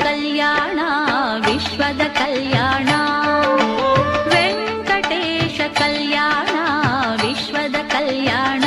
कल्याण विश्वद कल्याण वेंकटेश कल्याण विश्वद कल्याण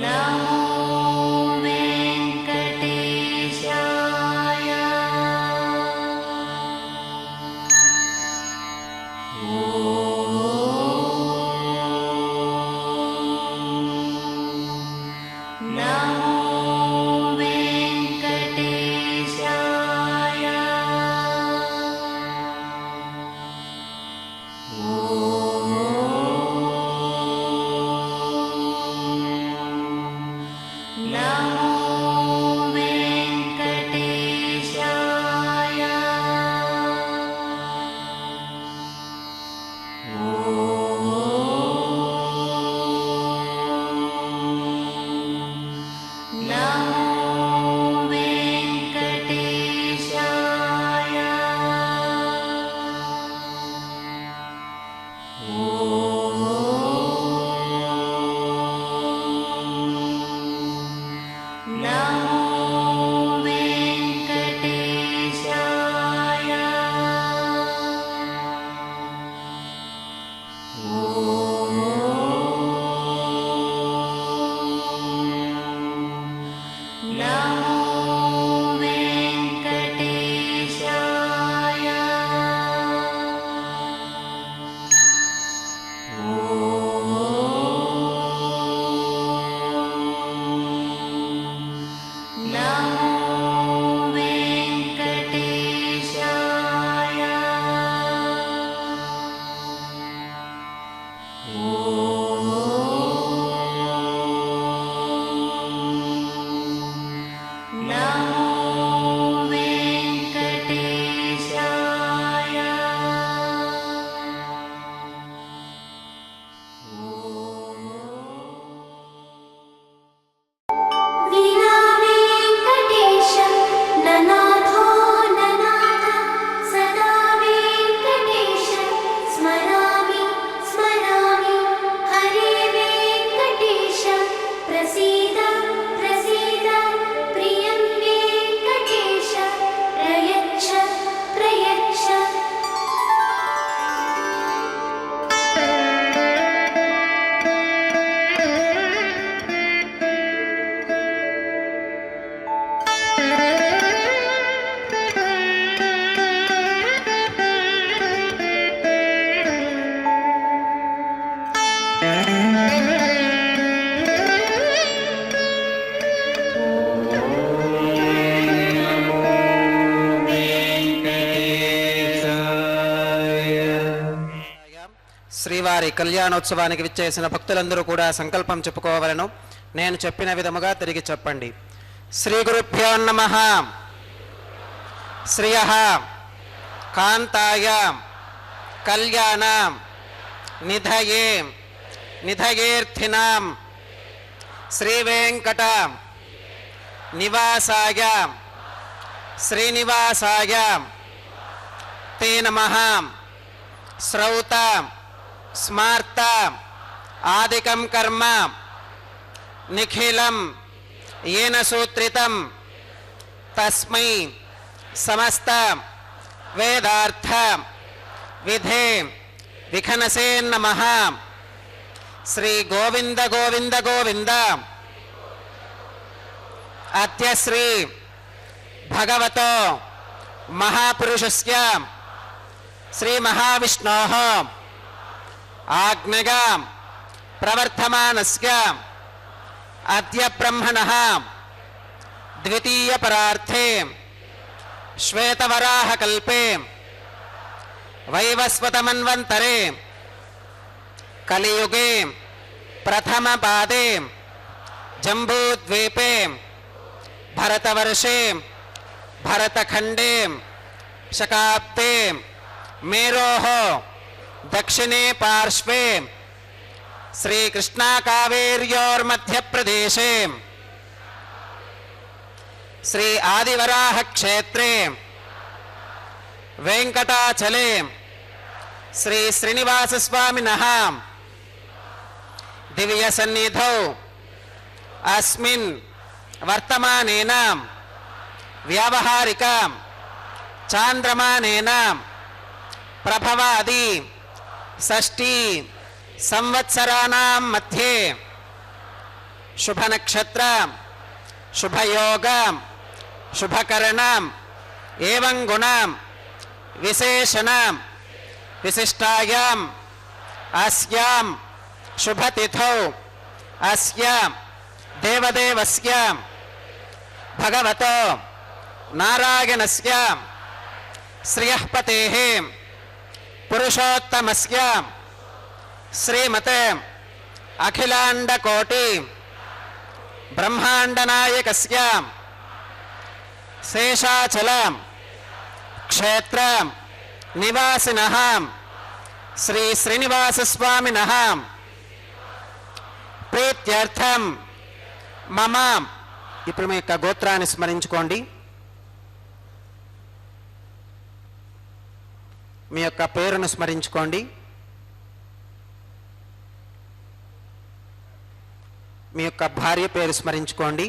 నమో వెంకటేశాయ. నమో వెంకటేశాయ. నమో వెంకటేశాయ. నమో వెంకటేశాయ. నమో వెంకటేశాయ. నమో వెంకటేశాయ. నమో వెంకటేశాయ. నమో వెంకటేశాయ. వినా వెంకటేశ ననాథో ననాథ సదా వెంకటేశ స్మరామి స్మరామి హరే వెంకటేశ ప్రసీద ప్రసీద ప్రియం వెంకటేశ ప్రయచ్చ ప్రయచ్చ. శ్రీవారి కళ్యాణోత్సవానికి విచ్చేసిన భక్తులందరూ కూడా సంకల్పం చెప్పుకోవాలను. నేను చెప్పిన విధముగా తిరిగి చెప్పండి. శ్రీ గురుభ్యో నమః. శ్రియః కాంతాయ కళ్యాణ నిధయే నిధయేర్థినాం శ్రీ వెంకట నివాసాయ శ్రీనివాసాయ తే నమః. శ్రౌత స్మార్త ఆదికం కర్మ నిఖిలం येन सूत्रितं तस्मै समस्त वेदार्थ विधे विखनसे नमः. श्री गोविंद गोविंद गोविंद अद्य श्री भगवतो महापुरुषस्य श्री महाविष्णोः आज्ञया प्रवर्तमानस्य अद्य ब्रह्मणः द्वितीय परार्थे श्वेतवराह कल्पे वैवस्वतमन्वन्तरे कलियुगे प्रथम पादे जम्बूद्वीपे भरतवर्षे भरतखंडे शकाब्दे मेरोः दक्षिणे पार्श्वे श्री कृष्णा कावेर्योर्मध्य प्रदेशे श्री आदिवराह क्षेत्रे वेंकटाचले श्री श्रीनिवास स्वामिनः दिव्य सन्निधौ अस्मिन् वर्तमानेन व्यावहारिक चांद्रमानेन प्रभवादि षष्ठी संवत्सराणां मध्ये శుభనక్షత్ర శుభయోగ శుభకరణ ఏవం గుణ విశేషణ విశిష్టాయాం అస్యాం శుభతిథౌ అస్య దేవదేవస్య భగవతో నారాయణస్య శ్రియఃపతేః పురుషోత్తమస్య శ్రీమతే అఖిలాండకోటి బ్రహ్మాండనాయకస్య శేషాచల క్షేత్ర నివాసినః శ్రీ శ్రీనివాసస్వామినః ప్రీత్యర్థం మమ. ఇప్పుడు మీ యొక్క గోత్రాన్ని స్మరించుకోండి. మీ యొక్క పేరును స్మరించుకోండి. మీ యొక్క భార్య పేరు స్మరించుకోండి.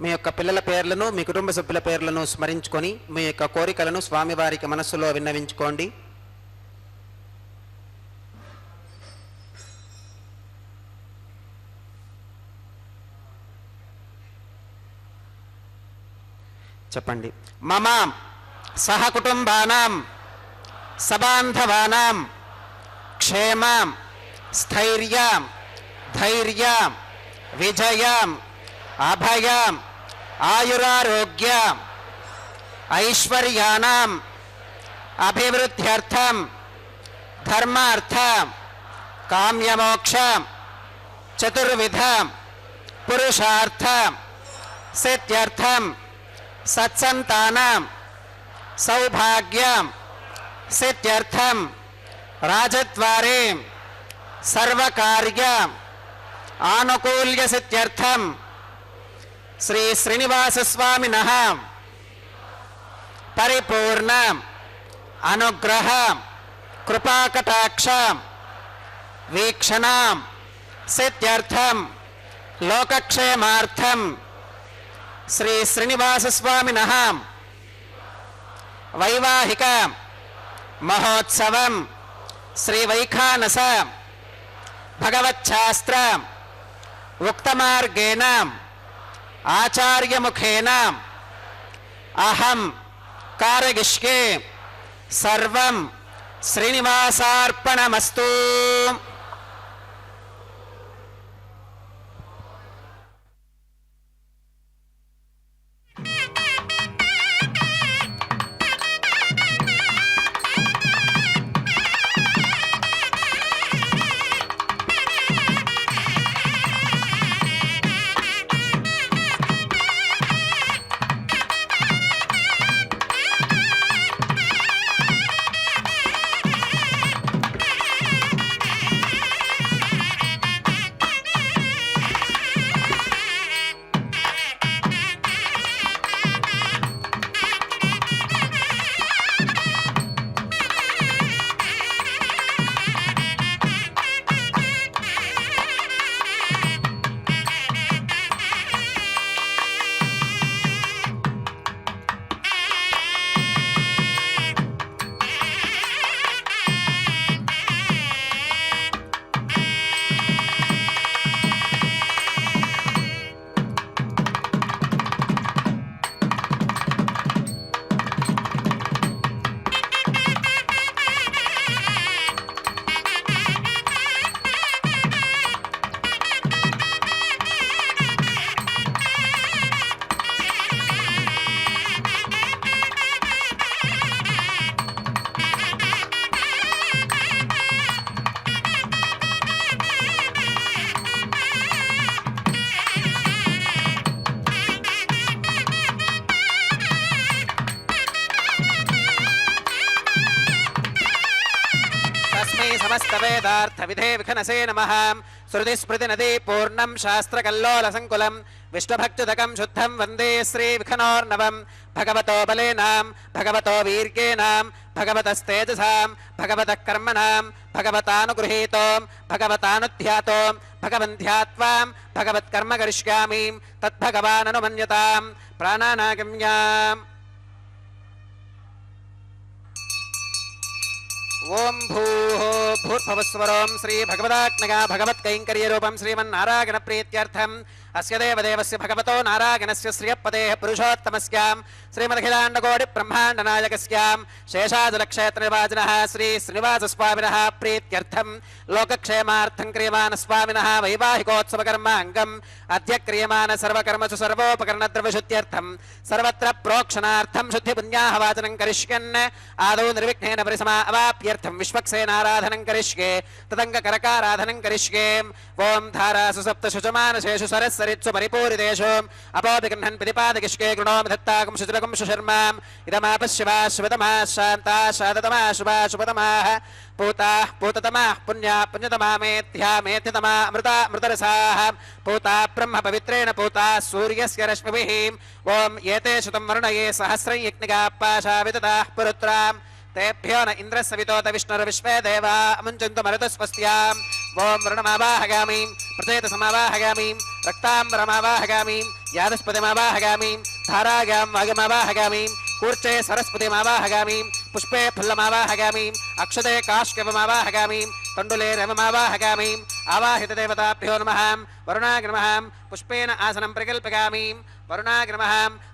మీ యొక్క పిల్లల పేర్లను మీ కుటుంబ సభ్యుల పేర్లను స్మరించుకొని మీ యొక్క కోరికలను స్వామివారికి మనస్సులో విన్నవించుకోండి. చెప్పండి. మమ సహకుటుంబానాం సబాంధవానాం క్షేమం స్థైర్యం ధైర్యం విజయం అభయం ఆయురారోగ్యం ఐశ్వర్యాణం అభివృద్ధ్యర్థం ధర్మార్థం కామ్యమోక్షం చతుర్విధం పురుషార్థం సిద్ధ్యర్థం సత్సంతానం సౌభాగ్యం సిద్ధ్యర్థం రాజద్వారే సర్వకార్యం ఆనుకూల్య సిద్ధ్యర్థం శ్రీ శ్రీనివాసస్వామినః పరిపూర్ణ అనుగ్రహ కృపాకటాక్ష వీక్షణం సిద్ధ్యర్థం లోకక్షేమార్థం శ్రీ శ్రీనివాసస్వామినః వైవాహిక మహోత్సవం శ్రీ వైఖానస భగవచ్ఛాస్త్ర ఉక్తమార్గేణ ఆచార్యముఖేన అహం కారయిష్యే సర్వం శ్రీనివాసార్పణమస్తు. సమస్త వేదార్థ విధే విఘనసే నమః. శృతి స్మృతి నదీ పూర్ణం శాస్త్ర కల్లోల సంకులం విష్ణుభక్తుదకం శుద్ధం వందే శ్రీ విఘ్నోర్నవం. భగవతో బలేనాం భగవతో వీర్యేనాం భగవతస్తేజసాం భగవతః కర్మణాం భగవతానుగృహీతోం భగవతానుధ్యాతోం భగవంధ్యాత్వాం భగవత్కర్మ కరిష్యామి తద్భగవాననుమన్యతాం ప్రాణానాగమ్యాం. ఓం భూర్భువస్వరం శ్రీ భగవదాత్మగా భగవత్కైంకర్యరూపం శ్రీమన్నారాయణ ప్రీత్యర్థం అస్య దేవదేవస్య భగవతో నారాయణస్య శ్రియపదే పురుషోత్తమస్యాం శ్రీమదఖిలాండకోటి బ్రహ్మాండ నాయకస్యాం శేషాచలక్షేత్ర నివాసినః శ్రీ శ్రీనివాస స్వామినః ప్రీత్యర్థం లోకక్షేమార్థం క్రియమాన స్వామినః వైవాహికోత్సవకర్మాంగం అద్య క్రియమాన సర్వకర్మసు సర్వోపకరణ ద్రవ్యశుద్ధ్యర్థం సర్వత్ర ప్రోక్షణార్థం శుద్ధి పుణ్యాహ వాచనం కరిష్యన్ ఆదౌ నిర్విఘ్నేన పరిసమా అవాప్యర్థం విశ్వక్సేనారాధనం కరిష్యే తదంగ కరకారాధనం కరిష్యే ఓం ధారాసు సప్త శుచమానశేషు సరస్సరిత్సు పరిపూరితేషు అపోపిగృహన్ పిదిపాదకిష్కే గృణోమి దత్తాకం శుచిరకం సుశర్మాం ఇదమాపశివా శుభతమా శాంతా శాంతతమా శుభా శుభతమాః పూతాః పూతతమాః పుణ్యా పుణ్యతమా మేధ్యా మేధ్యతమా అమృతా అమృతరసాః పూతా బ్రహ్మ పవిత్రేణ పూతా సూర్యస్య రశ్మిభిః ఓం ఏతే శతం వరుణయే సహస్రం యజ్ఞికాః పాశా విదతాః పురుత్రాం तेभ्यो न इंद्रस्सवितोत विष्णुर्विश्वे देवा अमुञ्चन्तु मरुतस्वस्त्याम् ओं वरुणमावाहगामीं प्रचेतसमावाहगामीं रक्ताम्बरमावाहगामीं यादस्पतिमावाहगामीं धारागां वागमावाहगामीं कूर्चे सरस्वतीमावाहगामीं पुष्पे फुल्लमावाहगामीं अक्षते काश्यपमावाहगामीं तण्डुले रवमावाहगामीं आवाहितदेवताभ्यो नमः वरुणाग्नमः पुष्पेन आसनं प्रकल्पयामि वरुणाग्नमः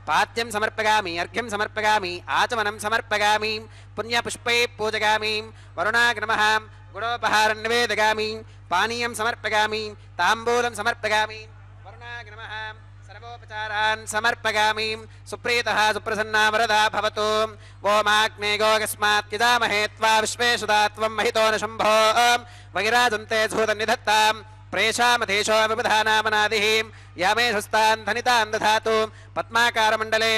पाद्यं समर्पयामि अर्घ्यं समर्पयामि आचमनं समर्पयामि पुण्यपुष्पै पूजयामि वरुणाग्नमः गुडोपहारं निवेदयामि पानीयं समर्पयामि ताम्बूलं समर्पयामि वरुणाग्नमः सर्वोपचारान् समर्पयामि सुप्रीतः सुप्रसन्ना वरदा भवतु ओमाग्ने गोगस्मात् यजामहे त्वा विश्वेषुदा त्वं महितो न शम्भो वैराजन्ते धूतनिधत्तां प्रेषामधीशो विबुधानामनादिः यामे हस्तान् धनितान् दधातु पद्माकारमण्डले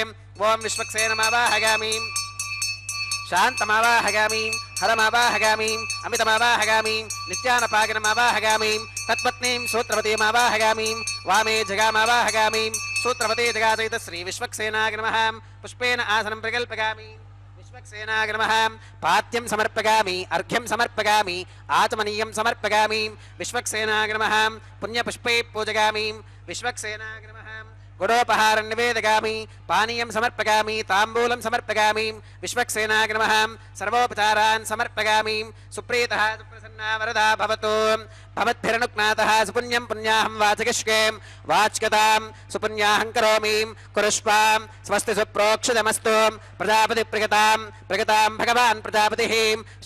ओं विश्वक्सेनमावाहयामि शान्तमावाहयामि हरमावाहयामि अमितमावाहयामि नित्यानपागिनमावाहयामि तत्पत्नीं सूत्रवतीमावाहयामि वामे जगामावाहयामि सूत्रवती जगासहित श्री विश्वक्सेनाग्नमः पुष्पेन आसनं प्रकल्पयामि विश्वक्सेनाग्नमः पाद्यं समर्पयामि अर्घ्यं समर्पयामि आचमनीयं समर्पयामि विश्वक्सेनाग्नमः पुण्यपुष्पै पूजयामि विश्वक्सेनाग्नमः गुडोपहारं निवेदयामि पानीयं समर्पयामि ताम्बूलं समर्पयामि विश्वक्सेनाग्नमः सर्वोपचारान् समर्पयामि सुप्रीतः सुप्रसन्ना वरदा भवतु भवद्भिरनुज्ञातः सुपुण्यं पुण्याहं वाचकिष्ये वाच्यतां सुपुण्याहं करोमि कुरुष्वां स्वस्ति सुप्रोक्षितमस्तु प्रजापतिप्रियतां प्रियतां भगवान् प्रजापतिः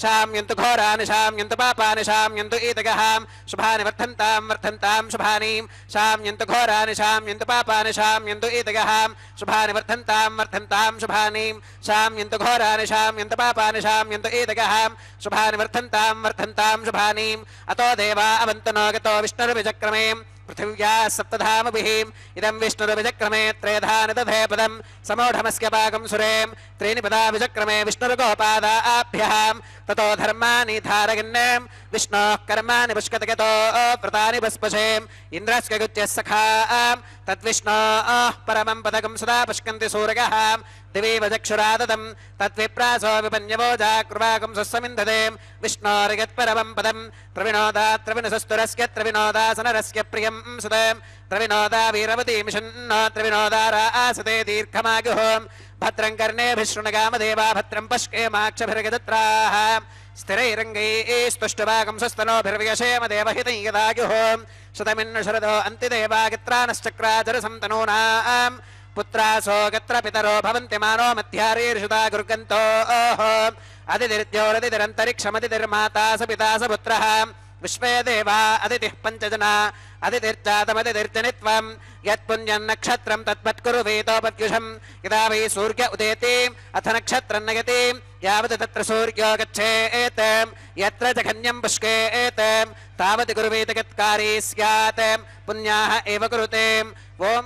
शाम्यन्तु घोरानि शाम्यन्तु पापानि शाम्यन्तु ईदगः शुभानि वर्धन्तां शुभानि शाम्यन्तु घोरानि शाम्यन्तु पापानि शाम्यन्तु ईदगः शुभानि वर्धन्तां शुभानि शाम्यन्तु घोरानि शाम्यन्तु पापानि शाम्यन्तु ईदगः शुभानि वर्धन्तां शुभानि अतो देवा अवन्तु नो गतो विष्णुर्विचक्रमे पृथिव्या सप्तधामभिः इदं विष्णुर्विचक्रमे त्रेधानि दधे पदं समूढमस्य पाकं सुरें त्रीणि पदा विचक्रमे विष्णुर्गोपादाभ्यः ततो धर्माणि धारयन् विष्णोः कर्माणि पुष्कतगतो व्रतानि भस्पशेम् इन्द्रस्य गुत्यः सखा तद्विष्णोः परमं पदकं सदा पुष्कन्ति सूरगः दिवि वचक्षुरादतं तद्विप्रासो विपन्यवो जाकृवाकं स्वस्समिन्धते विष्णोर्यत्परमं पदं प्रविनोदा त्रिविनसस्तुरस्य त्रिविनोदासनरस्य प्रियं सुते त्रिविनोदा वीरवतीमिषन्नो त्रिविनोदा रासते दीर्घमायुः भद्रं कर्णेभिः शृणुगामदेवा भद्रं पश्येमाक्षभिर्गजत्राः स्थिरैरङ्गैस्तुष्टुभागं स्वस्तनोभिर्व्यशेम देवहितं यदायुः शतमिन्न शरदो अन्तिदेवागित्रानश्चक्राचरसं तनूनां पुत्रासो गत्र पितरो भवन्ति मानो मध्यारीर्षुता गुर्गन्तोः अदितिर्द्योरदितिरन्तरिक्षमदितिर्माता स पिता स पुत्रः विश्वे देवा अदितिः पञ्चजना अदितिर्जातमदितिर्जनित्वं यत्पुण्यं नक्षत्रं तत्पत्कुरु वेदोपत्युषं यदा वै सूर्य उदेति अथ नक्षत्रं नयति यावत् तत्र सूर्यो गच्छेत् यत्र जघन्यं पुष्केत् तावत् कुरुवेत यत्कारी स्यात् पुण्याः एव कुरुते ओं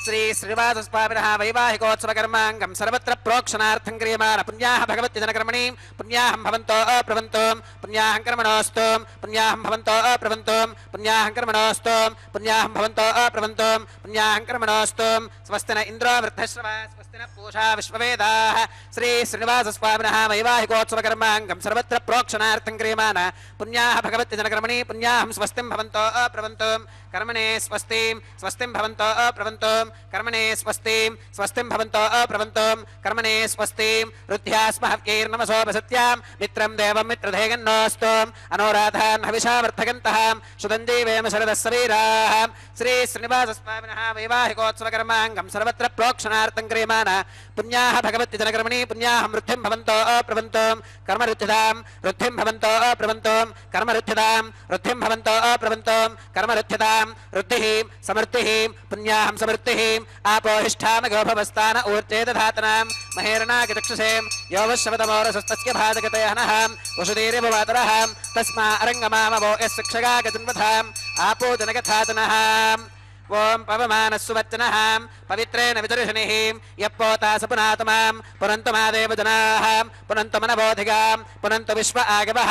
श्री श्रीनिवासस्वामिनः वैवाहिकोत्सवकर्माङ्गं सर्वत्र प्रोक्षणार्थं क्रियमाण पुण्याः भगवत्यजनकर्मणि पुण्याहं भवन्तो अप्रवन्तो पुण्याहं कर्मणोऽस्तु पुण्याहं भवन्तो अप्रवन्तो पुण्याहं कर्मणोऽस्तु पुण्याहं भवन्तो अप्रवन्तो पुण्याहं कर्मणोऽस्तु स्वस्ति न इन्द्रो वृद्धश्रवः स्वस्ति न पूषा विश्ववेदाः श्री श्रीनिवासस्वामिनः वैवाहिकोत्सवकर्माङ्गं सर्वत्र प्रोक्षणार्थं क्रियमाण पुण्याः भगवत्यजनकर्मणि पुण्याहं स्वस्तिं भवन्तो अप्रवन्तो कर्मणे स्वस्तिं स्वस्तिं भवन्तो प्रभवन्तु कर्मणे स्वस्तिं स्वस्तिं भवन्तो प्रभवन्तु कर्मणे स्वस्तिं रुद्ध्यास्महव्यैर्नमसोपसत्यां मित्रं देवं मित्रधेगन्नोऽस्तु अनोराधान् हविषावर्धकन्तः सुदञ्जीवेम शरदस्सवीराः श्री श्रीनिवासस्वामिनः वैवाहिकोत्सवकर्माङ्गं सर्वत्र प्रोक्षणार्थं क्रियमाण पुण्याः भगवति जनकर्मणि पुण्याः मृत्युं भवन्तो प्रभवन्तु कर्मरुद्धिदां रुद्धिं भवन्तो प्रभवन्तु कर्मरुद्धिदां रुद्धिं भवन्तो प्रभवन्तु कर्मरुद्धिदां रुद्धिः समृद्धिः पुण्याहं समृद्धिः आपोहिष्ठामगोभवस्थान ऊर्जे दधातनां महेरणागचक्षुषे योवश्रवतमोरसस्तस्य भाजगतयहनः वसुधीरिभवातरः तस्मा अरङ्गमामवो यः शिक्षगागजन्वधाम् आपो जनकथातनः ओम पवमानस्सुवच्चनः पवित्रेण विदर्शनिः यप्पोतास पुनातमां पुनन्तु मादेव जनाः पुनन्तु मनबोधिगां पुनन्तु विश्व आगवः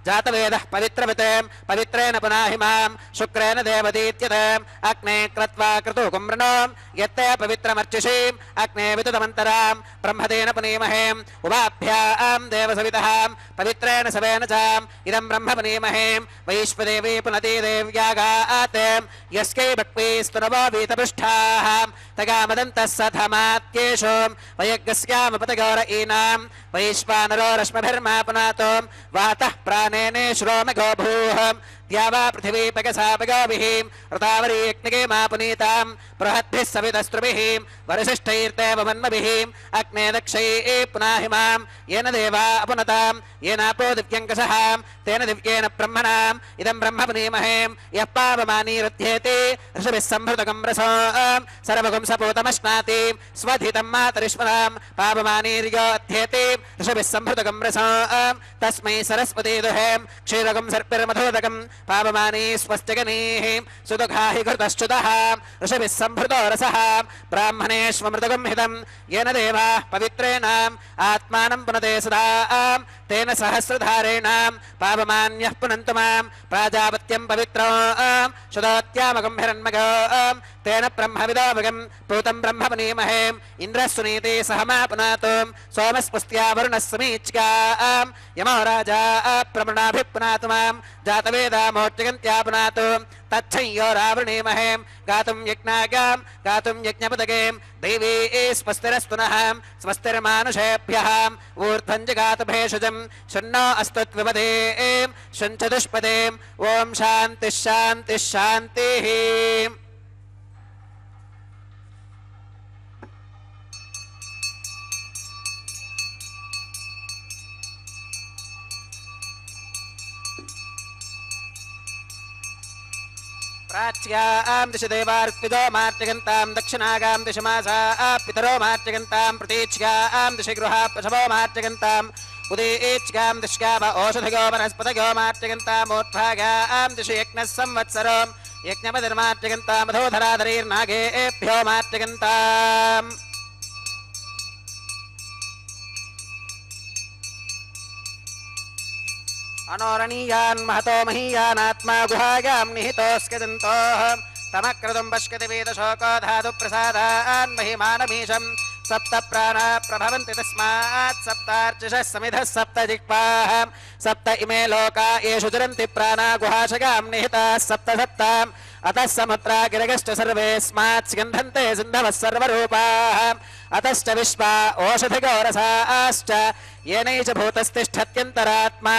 जातवेदः पवित्रवत् पवित्रेण पुनाहिमां शुक्रेण देवदीत्यत् अग्ने क्रत्वा क्रतुकुम्रणो यत्ते पवित्रमर्चिषीम् अग्ने विदुतमन्तरां ब्रह्मदेन पुनीमहे उभाभ्यां देवसवितः पवित्रेण सवेन च इदं ब्रह्म पुनीमहे वैश्वदेवी पुनती देव्यागात् यस्कै भक्ति स्तुनवो वीतपृष्ठाः तगामदन्तः सधमात्येषु वयज्ञस्यामपतगौर ईनां वैश्वानरो रश्मभिर्मा पुनातो वातः प्राणेने श्रोमगो भूः द्यावा पृथिवी पगसापगोभिः ऋतावरी यज्ञगे मा पुनीतां बृहद्भिः सवितस्त्रुभिः वरिशिष्ठैर्देव मन्मभिः अग्ने दक्षैः पुनाहिमां येन देवा अपुनतां येनापो दिव्यङ्कषः तेन दिव्येन ब्रह्मणाम् इदं ब्रह्म पुनीमहे यः पावमानीरुध्येति ऋषभिः सम्भृतकं रसोऽं सर्वगुं सपूतमश्नाति स्वधितं मातरिश्वरां पावमानीर्योऽध्येति ऋषभिः सम्भृतकं रसोऽं तस्मै सरस्वती दुहें क्षीरगुं सर्पिर्मधोदकं पावमानी स्वस्त्यगनीः सुदुःखाहि घृतश्च्युतः ऋषभिः सम्भृतो रसः ब्राह्मणेष्वमृतगं हितं येन देवाः पवित्रेण आत्मानं पुनते सदा तेन सहस्रधारेण पावमान्यः पुनन्तु मां प्राजापत्यं पवित्रो शुद्धोत्यामगं हिरण्मगो तेन ब्रह्मविदोमगं पूतं ब्रह्म पुनीमहे इन्द्रः सुनीति सह मा पुनातु सोमस्पुस्त्या वरुणः समीच्यका यमो राजा प्रमणाभिः पुनातु मां जातवेदामोच्चगन्त्या पुनातु तच्छंयो रावृणीमहे गातुं यज्ञागां गातुं यज्ञपदगें देवी स्वस्तिरस्तु नः स्वस्तिर्मानुषेभ्यः ऊर्ध्वं जगातु भेषजं शन्नो अस्तु त्विपदें शञ्चतुष्पदें ॐ शान्तिः शान्तिः शान्तिः प्राच्यां दिशि देवार्पितो मार्चगन्तां दक्षिणागां दिशि मासाः पितरो मार्चगन्तां प्रतीच्यां दिशि गृहा पशवो मार्चगन्ताम् उदीच्यां दिश्याम ओषधिगो वनस्पतगो मार्चगन्तामूर्ध्वागां दिशि यज्ञः संवत्सरो यज्ञपतिर्मार्चगन्तां मधोधराधरीर्नागेभ्यो मार्चगन्ताम् अनोरणीयान् महतो महीयानात्मा गुहायां निहितोऽस्कजन्तोः तमक्रतुं पश्यति वेदशोको धातु प्रसादान् महिमानमीशं सप्त प्राणा प्रभवन्ति तस्मात् सप्तार्चिषः समिधः सप्त जिह्वाः सप्त इमे लोका येषु चरन्ति प्राणा गुहाशगां निहिताः सप्त सप्ताम् अतः समुद्रा गिरगश्च सर्वेऽस्मात् स्यन्धन्ते सिन्धवः सर्वरूपाः अतश्च विश्वा ओषधिगोरसाश्च येनैष भूतस्तिष्ठत्यन्तरात्मा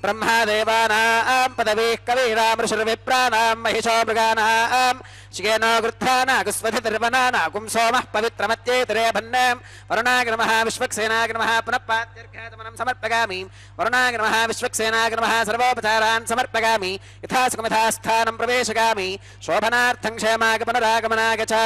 ब्रह्मादेवानां पदवीः कवीनां ऋषिर्विप्राणां महिषो मृगाणां श्येनो गृध्रानागुस्वधिर्वनानागुं सोमः पवित्रमत्येतिरेभन्नां वरुणाग्नमः विश्वक्सेनाग्नमः पुनः पात्यर्घ्यातमनं समर्पयामि वरुणाग्नमः विश्वक्सेनाग्नमः सर्वोपचारान् समर्पयामि यथा सुखमिथा स्थानं प्रवेशयामि शोभनार्थं क्षेमागमनरागमनाग च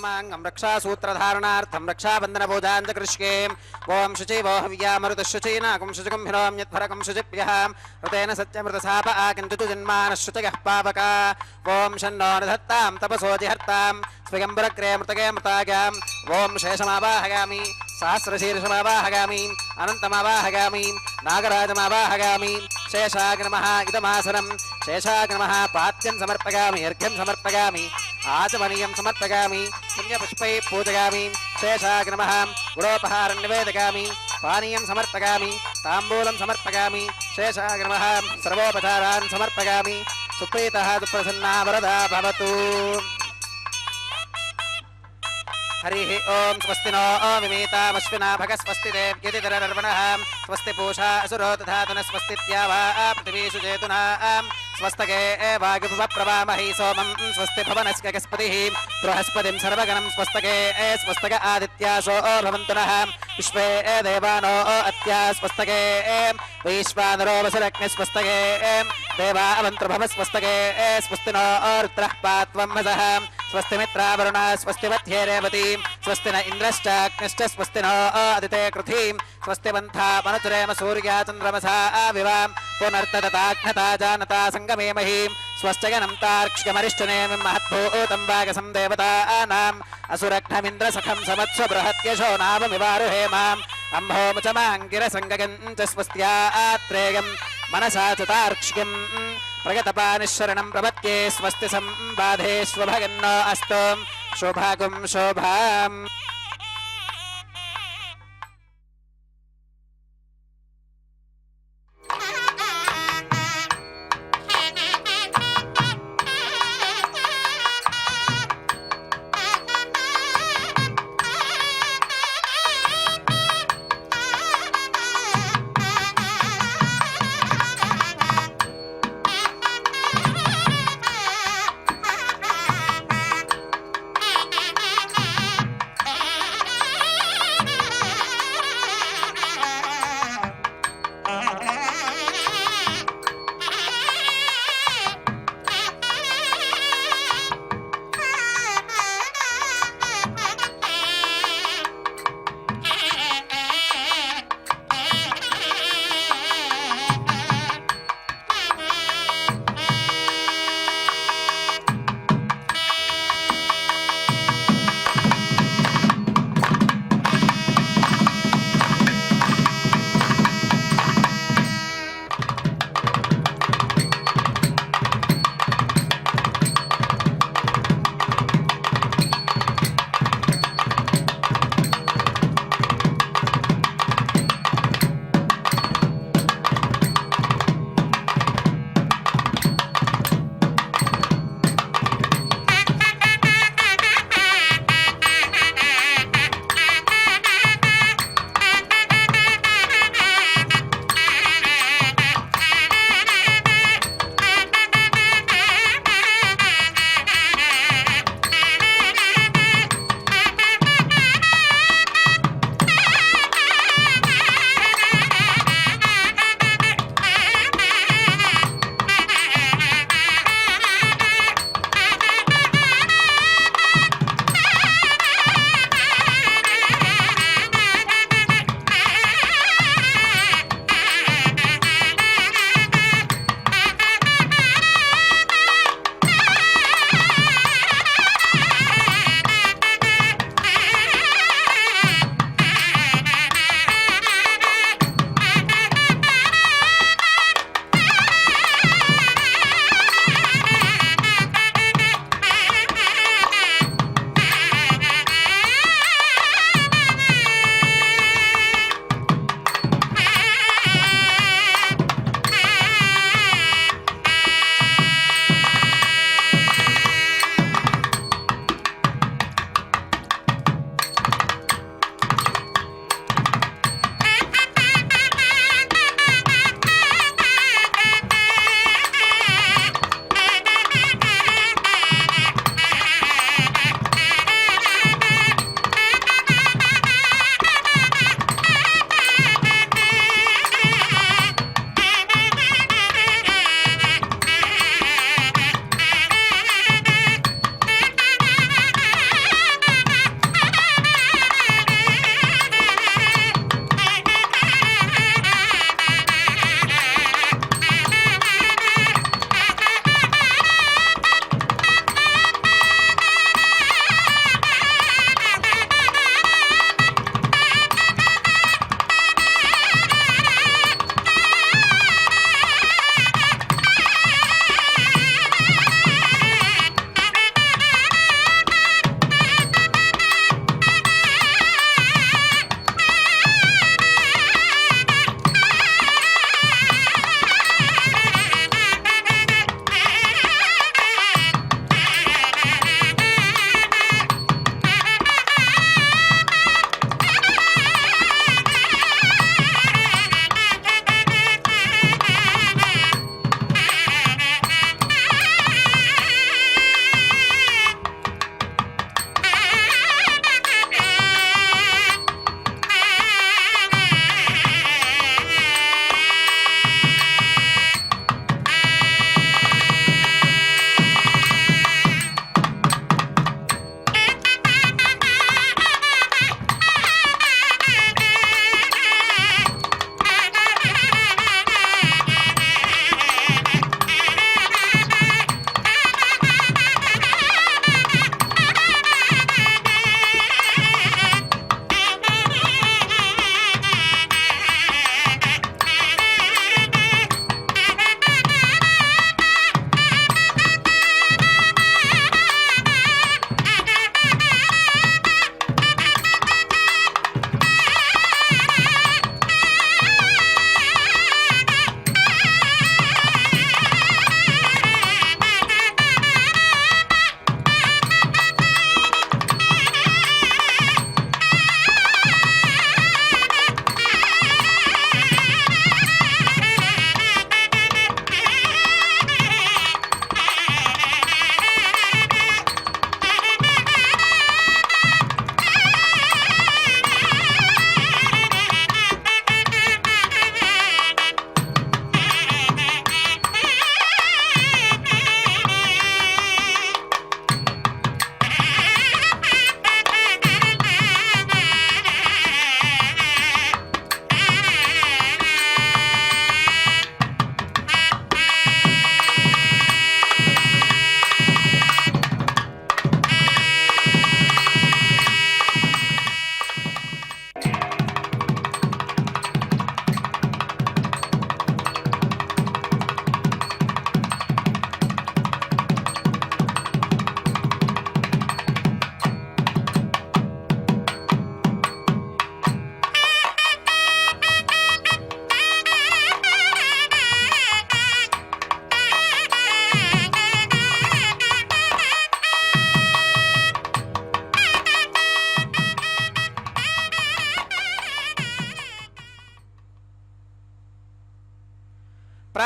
धर्माङ्गं रक्षासूत्रधारणार्थं रक्षाबन्धनपूजां च कृष्ये ॐ शुचिवो हव्यामरुतशुचीनाकं शुचिकं हिनोम्यद्भरकं शुचिभ्यः ऋतेन सत्यमृतसाप आकिञ्चितु जन्मानः शुचयः पावका ॐ शन्नो निधत्तां तपसो जिहर्तां स्वयंवरग्रे मृतगे मृतागां ॐ शेषमावाहयामि सहस्रशीर्षमावाहयामि अनन्तमावाहयामि नागराजमावाहयामि शेषाग्नमः इदमासनं शेषाग्नमः पाद्यं समर्पयामि अर्घ्यं समर्पयामि आचमनीयं समर्पयामि पुण्यपुष्पैः पूजयामि शेषाग्नमः गुरोपहारं निवेदयामि पानीयं समर्पयामि ताम्बूलं समर्पयामि शेषाग्नमः सर्वोपचारान् समर्पयामि सुप्रीतः सुप्रसन्ना वरदा भवतु हरिः ओं स्वस्ति नो विमीतामश्विना भगः स्वस्ति देव्यतिधरनर्वणः स्वस्ति पूषा असुरो दधातुनः स्वस्तित्यावा पृथिवीषु चेतुना स्वस्तके वायुभवप्रवामहि सोमं स्वस्ति भवनस्य गस्पतिः बृहस्पतिं सर्वगणं स्वस्तके स्वस्तक आदित्यासो भवन्तु नः विश्वे देवानो अत्या स्वस्तके वैश्वानरो वसुरग्निः स्वस्तके देवा अवन्तर्भव स्वस्तके स्वस्ति नो रुद्रः पात्वं वसः स्वस्ति मित्रावरुणः स्वस्ति मध्ये रेवती स्वस्ति न इन्द्रश्चाग्निश्च स्वस्ति नो आदिते कृथिं स्वस्ति पन्था मनुचरेम सूर्या चन्द्रमसा विवां पुनर्तदताघ्नता जानता सङ्गमे महीं स्वश्चयनं तार्क्ष्यमरिष्टनेमिं महद्भूतं वागसं देवतानाम् असुरघ्नमिन्द्रसखं समत्स्व बृहत्यशो नाममिवारुहे माम् अम्भोमुचमाङ्गिरसङ्गगं च स्वस्त्यात्रेयं मनसा च तार्क्ष्यम् प्रगतपानिशरणं प्रपत्ये स्वस्ति संबाधे स्वभगन्नो अस्तु शोभागुं शोभाम्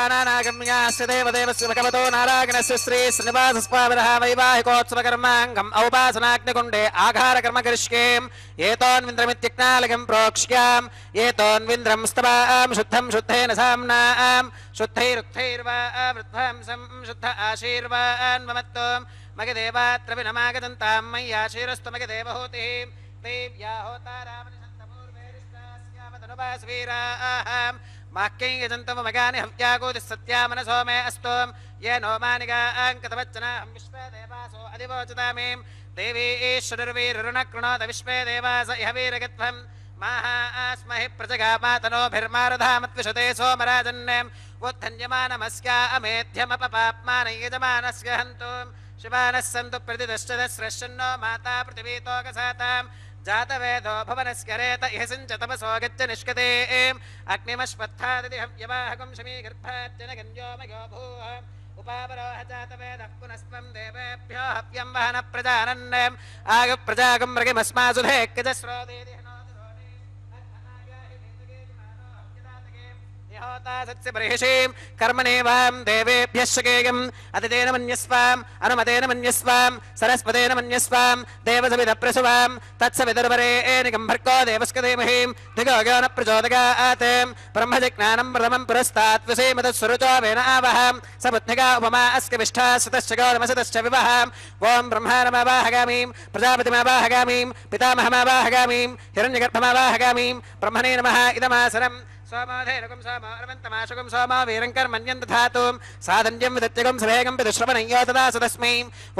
स्वानानागम्यास्य देवदेवस्य भगवतो नारायणस्य श्री श्रीनिवासस्वामिनः वैवाहिकोत्सवकर्माङ्गम् औपासनाग्निकुण्डे आघारकर्म करिष्ये एतोऽन्विन्द्रमित्युक्तालकं प्रोक्ष्याम् एतोऽन्विन्द्रं स्तवाम् शुद्धं शुद्धेन साम्नाम् शुद्धैरुक्थैर्वा वृद्धांसं शुद्ध आशीर्वान्वमत्तो मगदेवात्र विनमागदन्तां मय्याशीरस्तु मगदेवहूतिः देव्या होतारामनिषन्तपूर्वेरिष्टास्यामतनुवासवीराः माक्यै यजन्तमगानि हव्यागोदिः सत्या मनसो मे अस्तु ये नो मानिगाङ्कतवच्चनाहं विश्वदेवासो अधिवोचतामे देवी ईश्वरवीरुणकृणोद विश्वे देवास इह वीरगत्वम् माहास्महि प्रजगामातनोभिर्मारधामत्विषते सोमराजन् उद्धन्यमानमस्या अमेध्यमपपाप्मान यजमानस्य हन्तु शिवानः सन्तु प्रतिदश्चदस्रश्चन्नो माता पृथिवीतोकसाताम् जातवेदो भवनस्य रेत इह सिञ्च तपसो गच्छ निष्कते अग्निमश्वत्थादिति हव्यवाहकं शमीगर्भाच्चनगन्योमयो भूः उपावरोह जातवेदः पुनस्त्वं देवेभ्यो हव्यं वहनः प्रजानन् आगप्रजागं मृगिमस्मासुधे कजस्रोदेति सत्स्यबर्हिषीं कर्मणेवां देवेभ्यः शकेयम् अतितेन मन्यस्वाम् अनुमतेन मन्यस्वाम् सरस्वतेन मन्यस्वाम् देवसविदप्रसुवाम् तत्सविदुर्वरेणिकं भर्गो देवस्य धीमहि धियो यो न प्रचोदयात् ब्रह्मजिज्ञानं प्रथमं पुरस्तात् विषेमतस्सुरुचो वेन आवहम् सपुत्निका उपमा अस्य विष्ठा सुतश्च गौरमसतश्च विवहम् ॐ ब्रह्माणमावाहगामीं प्रजापतिमावाहगामीं पितामहमावाहगामीं हिरण्यगर्भमावाहगामीं ब्रह्मणे नमः इदमासनम् सोमोधेनुकं सोमो अरवन्तमाशुकं सोमो वीरङ्कर्मण्यं दधातु साधन्यं विदत्यगं सभेगं पितुश्रवणय्यो तदा सुतस्मै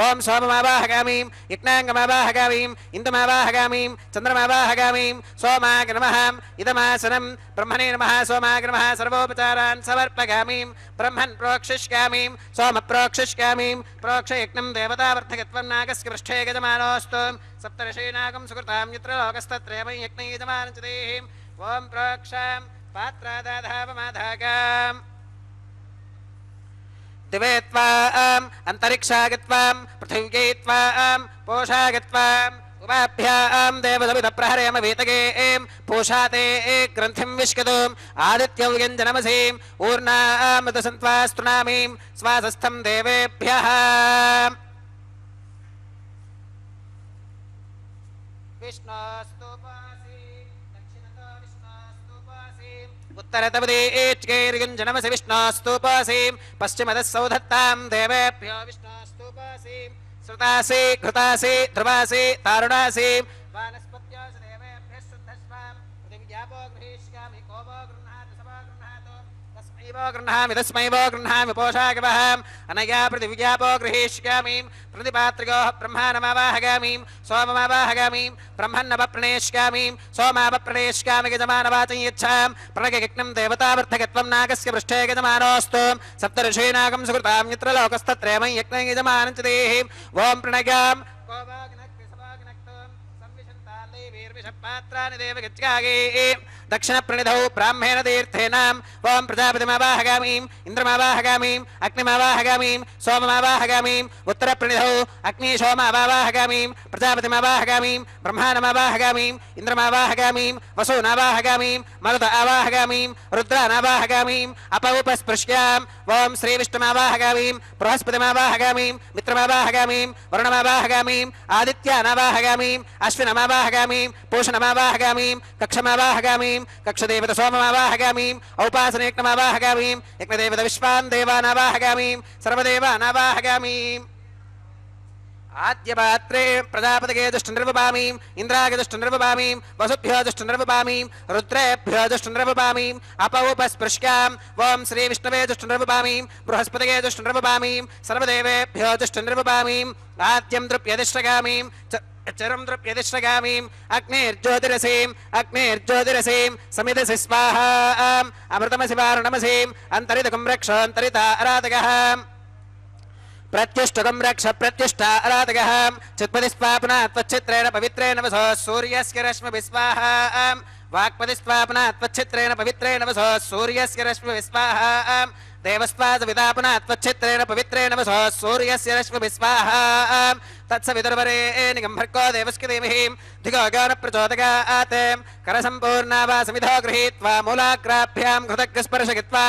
ॐ सोममावाहगामीं यज्ञाङ्गमावाहगामीं इन्दुमावाहगामीं चन्द्रमावाहगामीं सोमाय नमः इदमासनं ब्रह्मणे नमः सोमाय नमः सर्वोपचारान् समर्पयामि ब्रह्मन् प्रोक्षिष्यामि सोम प्रोक्षिष्यामि प्रोक्षयज्ञं देवतावर्धकत्वं नागस्य पृष्ठे गजमानोऽस्तु सप्तर्षीनागं सुकृतां यत्र लोकस्तत्रैव यज्ञै यजमानं च देहि ॐ प्रोक्षां पात्रादाधावमाधागाम् दिवे त्वाम् अन्तरिक्षागत्वां पृथिव्यै त्वां पोषागत्वाम् उपाभ्यां देवसविदप्रहरेम वेतगे पोषाते ग्रन्थिं विश्कतुम् आदित्यव्यञ्जनमसीम् ऊर्णामृतसन्त्वास्तृणामीं स्वासस्थं देवेभ्यः विष्णोस्तुपासि उत्तरतपदेच्चैर्युञ्जनमसि विष्णोस्तूपासि पश्चिमतः सौधत्तां देवेभ्यो विष्णोस्तूपासि श्रुतासि घृतासि ध्रुवासि तारुणासि वानस्पत्योऽसि देवेभ्यः शुद्धस्वाम् पृथिव्यापो गृहीष्यामि को वो गृह्णातु स वो गृह्णातु तस्मै वो गृह्णामि पोषागवहम् अनया पृथिव्यापो गृहीष्यामि प्रतिपात्रियोः ब्रह्माणमावाहगामीं सोममावाहगामीं ब्रह्मन्नवप्रणेष्यामीं सोमावप्रणेष्यामि गजमानवाचं यच्छां प्रणगयज्ञं देवतावर्धकत्वं नागस्य पृष्ठे गजमानोऽस्तु सप्तर्षीनागं सुकृतां यत्र लोकस्तत्रैवं यज्ञं यजमानं च देहि ॐ प्रणगां पात्राणि देव गच्छागे दक्षिणप्रणिधौ ब्राह्मेण तीर्थेनाम् ॐ प्रजापतिमावाहगामीं इन्द्रमावाहगामीं अग्निमावाहगामीं सोममावाहगामीं उत्तरप्रणिधौ अग्निशोमावाहगामीं प्रजापतिमावाहगामीं ब्रह्माणमावाहगामीं इन्द्रमावाहगामीं वसूनावाहगामीं मरुत आवाहगामीं रुद्रानावाहगामीं अपौपस्पृश्याम् ॐ श्रीविष्णुमावाहगामीं बृहस्पतिमावाहगामीं मित्रमावाहगामीं वरुणमावाहगामीं आदित्यानावाहगामीं अश्विनमावाहगामीं पूषणमावाहगामीं कक्षमावाहगामीं कक्षदेवत सोममावाहगामीं औपासनेक्नमावाहगामीं यज्ञदेवत विश्वान् देवानावाहगामीं सर्वदेवानावाहगामीं आद्यपात्रे प्रजापतये दुष्टनिर्वपामीं इन्द्राय दुष्टनिर्वपामीं वसुभ्यो दुष्टनिर्वपामीं रुद्रेभ्यो दुष्टनिर्वपामीं अपौपस्पृश्याम् ॐ श्रीविष्णवे दुष्टनिर्वपामीं बृहस्पतये दुष्टनिर्वपामीं सर्वदेवेभ्यो दुष्टनिर्वपामीं आद्यं द्रुप्यदिष्टगामीं चरं द्रुप्यदिष्टगामीं अग्निर्ज्योतिरसीं समिदसि स्वाहा अमृतमसि वारुणमसीं अन्तरितकं रक्ष अन्तरिता आराधकः प्रत्युष्टकं रक्ष प्रत्युष्टा आराधकः चित्पदिस्वापुना त्वच्चित्रेण पवित्रेण वसो सूर्यस्य रश्मिभिः स्वाहा वाक्पदिस्वापुना त्वच्चित्रेण पवित्रेण वसो सूर्यस्य रश्मिभिः स्वाहा देवस्वासविदापुना त्वच्चित्रेण पवित्रेण वसो सूर्यस्य रश्मिभिः स्वाहा तत्सवितुर्वरेण्यं भर्गो देवस्य धीमहि धियो यो न प्रचोदयात् करसम्पूर्णा वा समिधो गृहीत्वा मूलाग्राभ्यां घृतग्स्पर्शयित्वा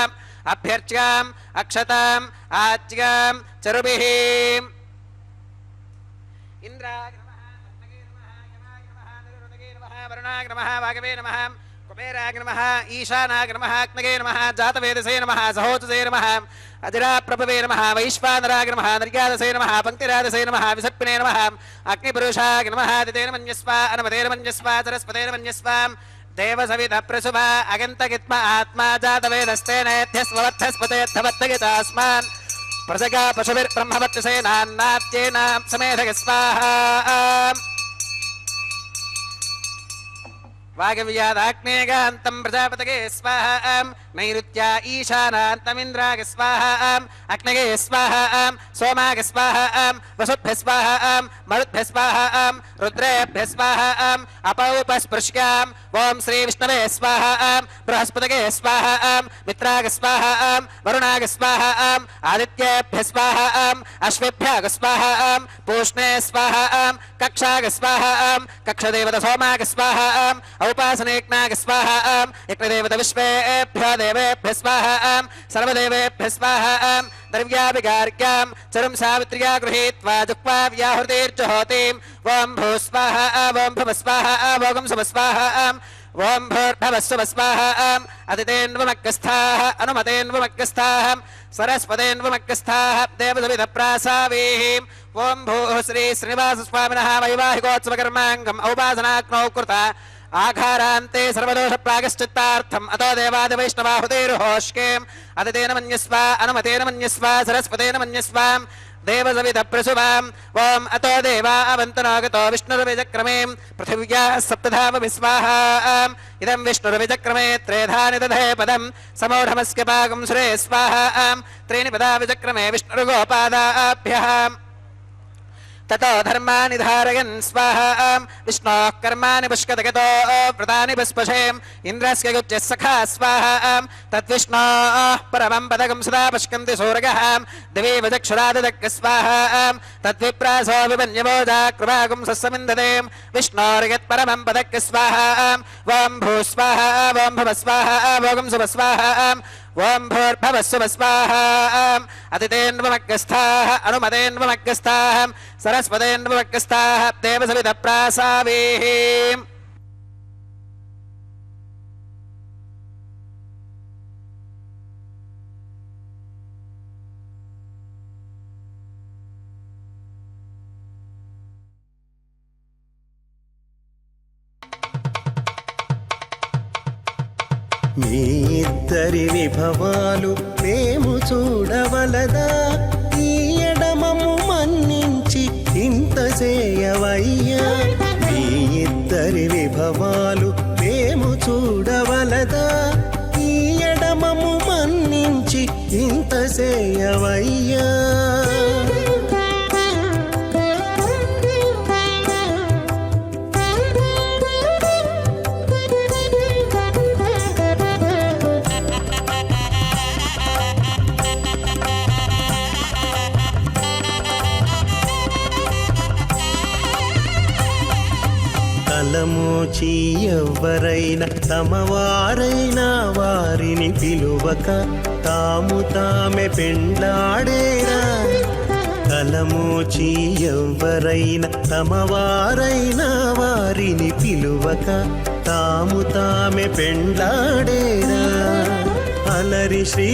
అభ్యర్చ్యాం అక్షతాం ఆజ్యాం చరుభిః ఇంద్రాయ నమః అగ్నగే నమః యమాయ నమః నిరుదగే నమః వరుణాయ నమః వాగవే నమః కుబేరాయ నమః ఈశానాయ నమః అగ్నగే నమః జాతవేదసే నమః సహోజసే నమః అజరాప్రభవే నమః వైశ్వానరాయ నమః నిర్యాదసే నమః పంక్తిరాదసే నమః విసర్పిణే నమః అగ్నిపురుషాయ నమః దితేన మన్యస్వ అనుమతేన మన్యస్వ సరస్వతేన మన్యస్వ దేవసవిత ప్రసుభ అగంతగిత్మ ఆత్మా జాతవేదస్తేనేత్యస్వర్థస్పతేత్తవత్తగితాస్మాన్ ప్రజగా పశుభిర్బ్రహ్మవత్సేనాన్నాత్యేన సమేధగ స్వాహా వాగవ్యాదాగ్నేగాంతం ప్రజాపతగే స్వాహా నైరుత్యా ఈశానాంతమింద్రాగ స్వాహా అగ్నగే స్వాహా సోమాగ స్వాహా వసుభ్య స్వాహా మరుద్భ్య స్వాహా రుద్రేభ్య స్వాహా అపౌపస్పృశ్యాం ఓం శ్రీ విష్ణవే స్వాహా బృహస్పతగే స్వాహా మిత్రాగ స్వాహా వరుణాగ స్వాహా ఆదిత్యేభ్య స్వాహా అశ్వేభ్యాగ స్వాహా పూష్ణే స్వాహా కక్షాగ స్వాహా కక్షదేవత సోమాగ స్వాహా ఔపాసనేజ్ఞాగ స్వాహా యజ్ఞదేవత విశ్వేభ్యో దేవేభ్య స్వాహా సర్వదేవేభ్య స్వాహా ద్రవ్యాభిగార్గ్యాం చరం సావిత్ర్యా గృహీత్వా జుక్వా వ్యాహృతిర్జుహోతిం ఓం భూ స్వాహా ఓం భువ స్వాహా ఓం శుభ స్వాహా ఓం భూర్భవస్సువ స్వాహా అదితేన్వమగ్గస్థాః అనుమతేన్వమగ్గస్థాః సరస్వతేన్వమగ్గస్థాః దేవసవిధ ప్రాసావేః ఓం భూః శ్రీ శ్రీనివాస స్వామినః వైవాహికోత్సవకర్మాంగం ఔపాసనాగ్నౌ కృత ఆఘారాంతే సర్వదోష ప్రాగశ్చిత్తార్థం అతో దేవాది వైష్ణవాహుతేరుహోష్కేం అదితేన మన్యస్వ అనుమతేన మన్యస్వ సరస్వతేన మన్యస్వ దేవసవిధ ప్రసువాం ఓం అతో దేవా అవంతనాగతో విష్ణుర్విజక్రమే పృథివ్యా సప్తధామ విస్వాహా ఇదం విష్ణుర్విజక్రమే త్రేధాని దధే పదం సమౌఢమస్య పాకం సురే స్వాహా త్రీణి పదా విజక్రమే విష్ణుర్గోపాదాభ్యః తతో ధర్మాని ధారయన్ స్వాహా విష్ణోః కర్మాణి పుష్కతగతో వ్రతాని పుష్పశేం ఇంద్రస్య గుజ్జః సఖా స్వాహా తద్విష్ణోః పరమం పదకం సదా పుష్కంతి సూరగః దివే వచక్షురాదదగ్గ స్వాహా తద్విప్రాసో విమన్యమోజా కృపాగుం సస్సమిందతే విష్ణోర్యత్పరమం పదగ్గ స్వాహా ఓం భూ స్వాహా ఓం భవ స్వాహా ఓం శుభ స్వాహా ఓం భూర్భవస్సువ స్వాహా అదితేన్వమగ్గస్థాః అనుమతేన్వమగ్గస్థాః సరస్వతేన్వమగ్గస్థాః దేవసవిధ ప్రాసావేః మీ ఇద్దరి విభవాలు మేము చూడవలదా ఈ ఎడమము మన్నించి ఇంత చేయవయ్యా మీ ఇద్దరి విభవాలు మేము చూడవలదా ఈ ఎడమము మన్నించి ఇంత చేయవయ్యా తలమోచి ఎవ్వరైనా తమవారైనా వారిని పిలువక తాము తామే పెండ్లాడేరా తలమోచి ఎవ్వరైనా తమవారైనా వారిని పిలువక తాము తామే పెండ్లాడేరా అలరి శ్రీ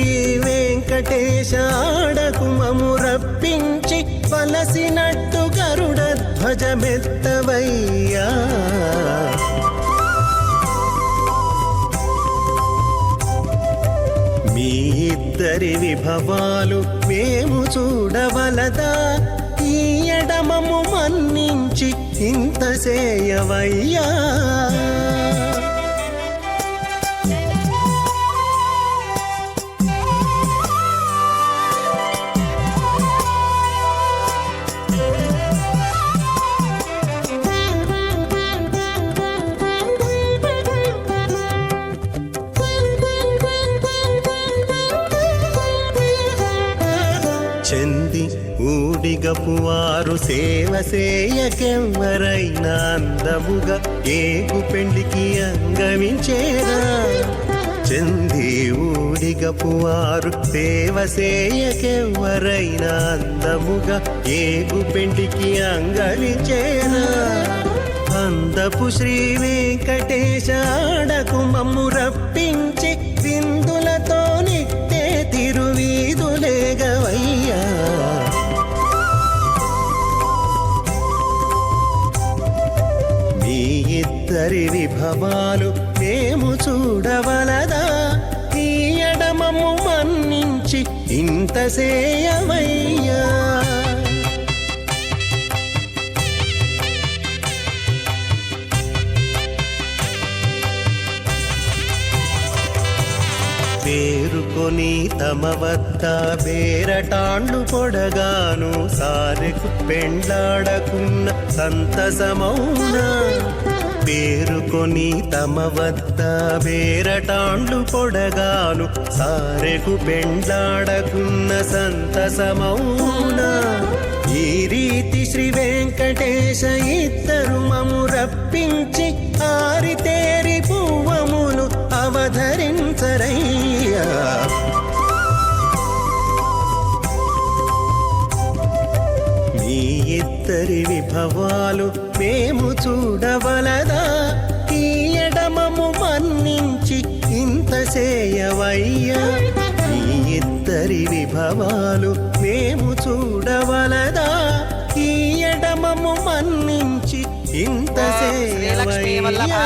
వెంకటేశ ఆడకు మము రప్పించి పలసినట్టు గరుడ ధ్వజమెత్తవయ్యా మీ ఇద్దరి విభవాలు మేము చూడవలదా ఈ ఎడమము మన్నించి ఇంత చేయవయ్యా చెంది ఊడిగపు వారు సేవ సేయకెవ్వరైనా అందముగా ఏగు పెండికి అంగవించేరా చెంది ఊడిగపువారు దేవసేయకెవ్వరైనా అందముగా ఏగు పెంటికి అంగలిచేరా అందపు శ్రీ వెంకటేశ ఆడకు మమ్ము రప్పించి విందులతో నిట్టే తిరువీధులేగవయ్యా మీ ఇద్దరి విభవాలు మేము చూడవలదా ఈ ఎడమము మన్నించి ఇంత సేయవయ్యా పేరుకొని తమ వద్ద బేరటాండ్లు పొడగాను సారెకు పెండ్లాడకున్న సంతసమౌనా పేరుకొని తమ వద్ద బేరటాండ్లు పొడగాను సారెకు పెండ్లాడకున్న సంతసమౌనా ఈ రీతి శ్రీ వెంకటేశ ఇద్దరు మము రప్పించి ఆరితేరి పువ్వములు అవధరించరయ్యా మీ ఇద్దరి విభవాలు మేము చూడవలదా ఈ ఎడమము మన్నించి ఇంత సేయవయ్యా మీ ఇద్దరి విభవాలు మేము చూడవలదా ఈ ఎడమము మన్నించి ఇంత సేయవయ్యా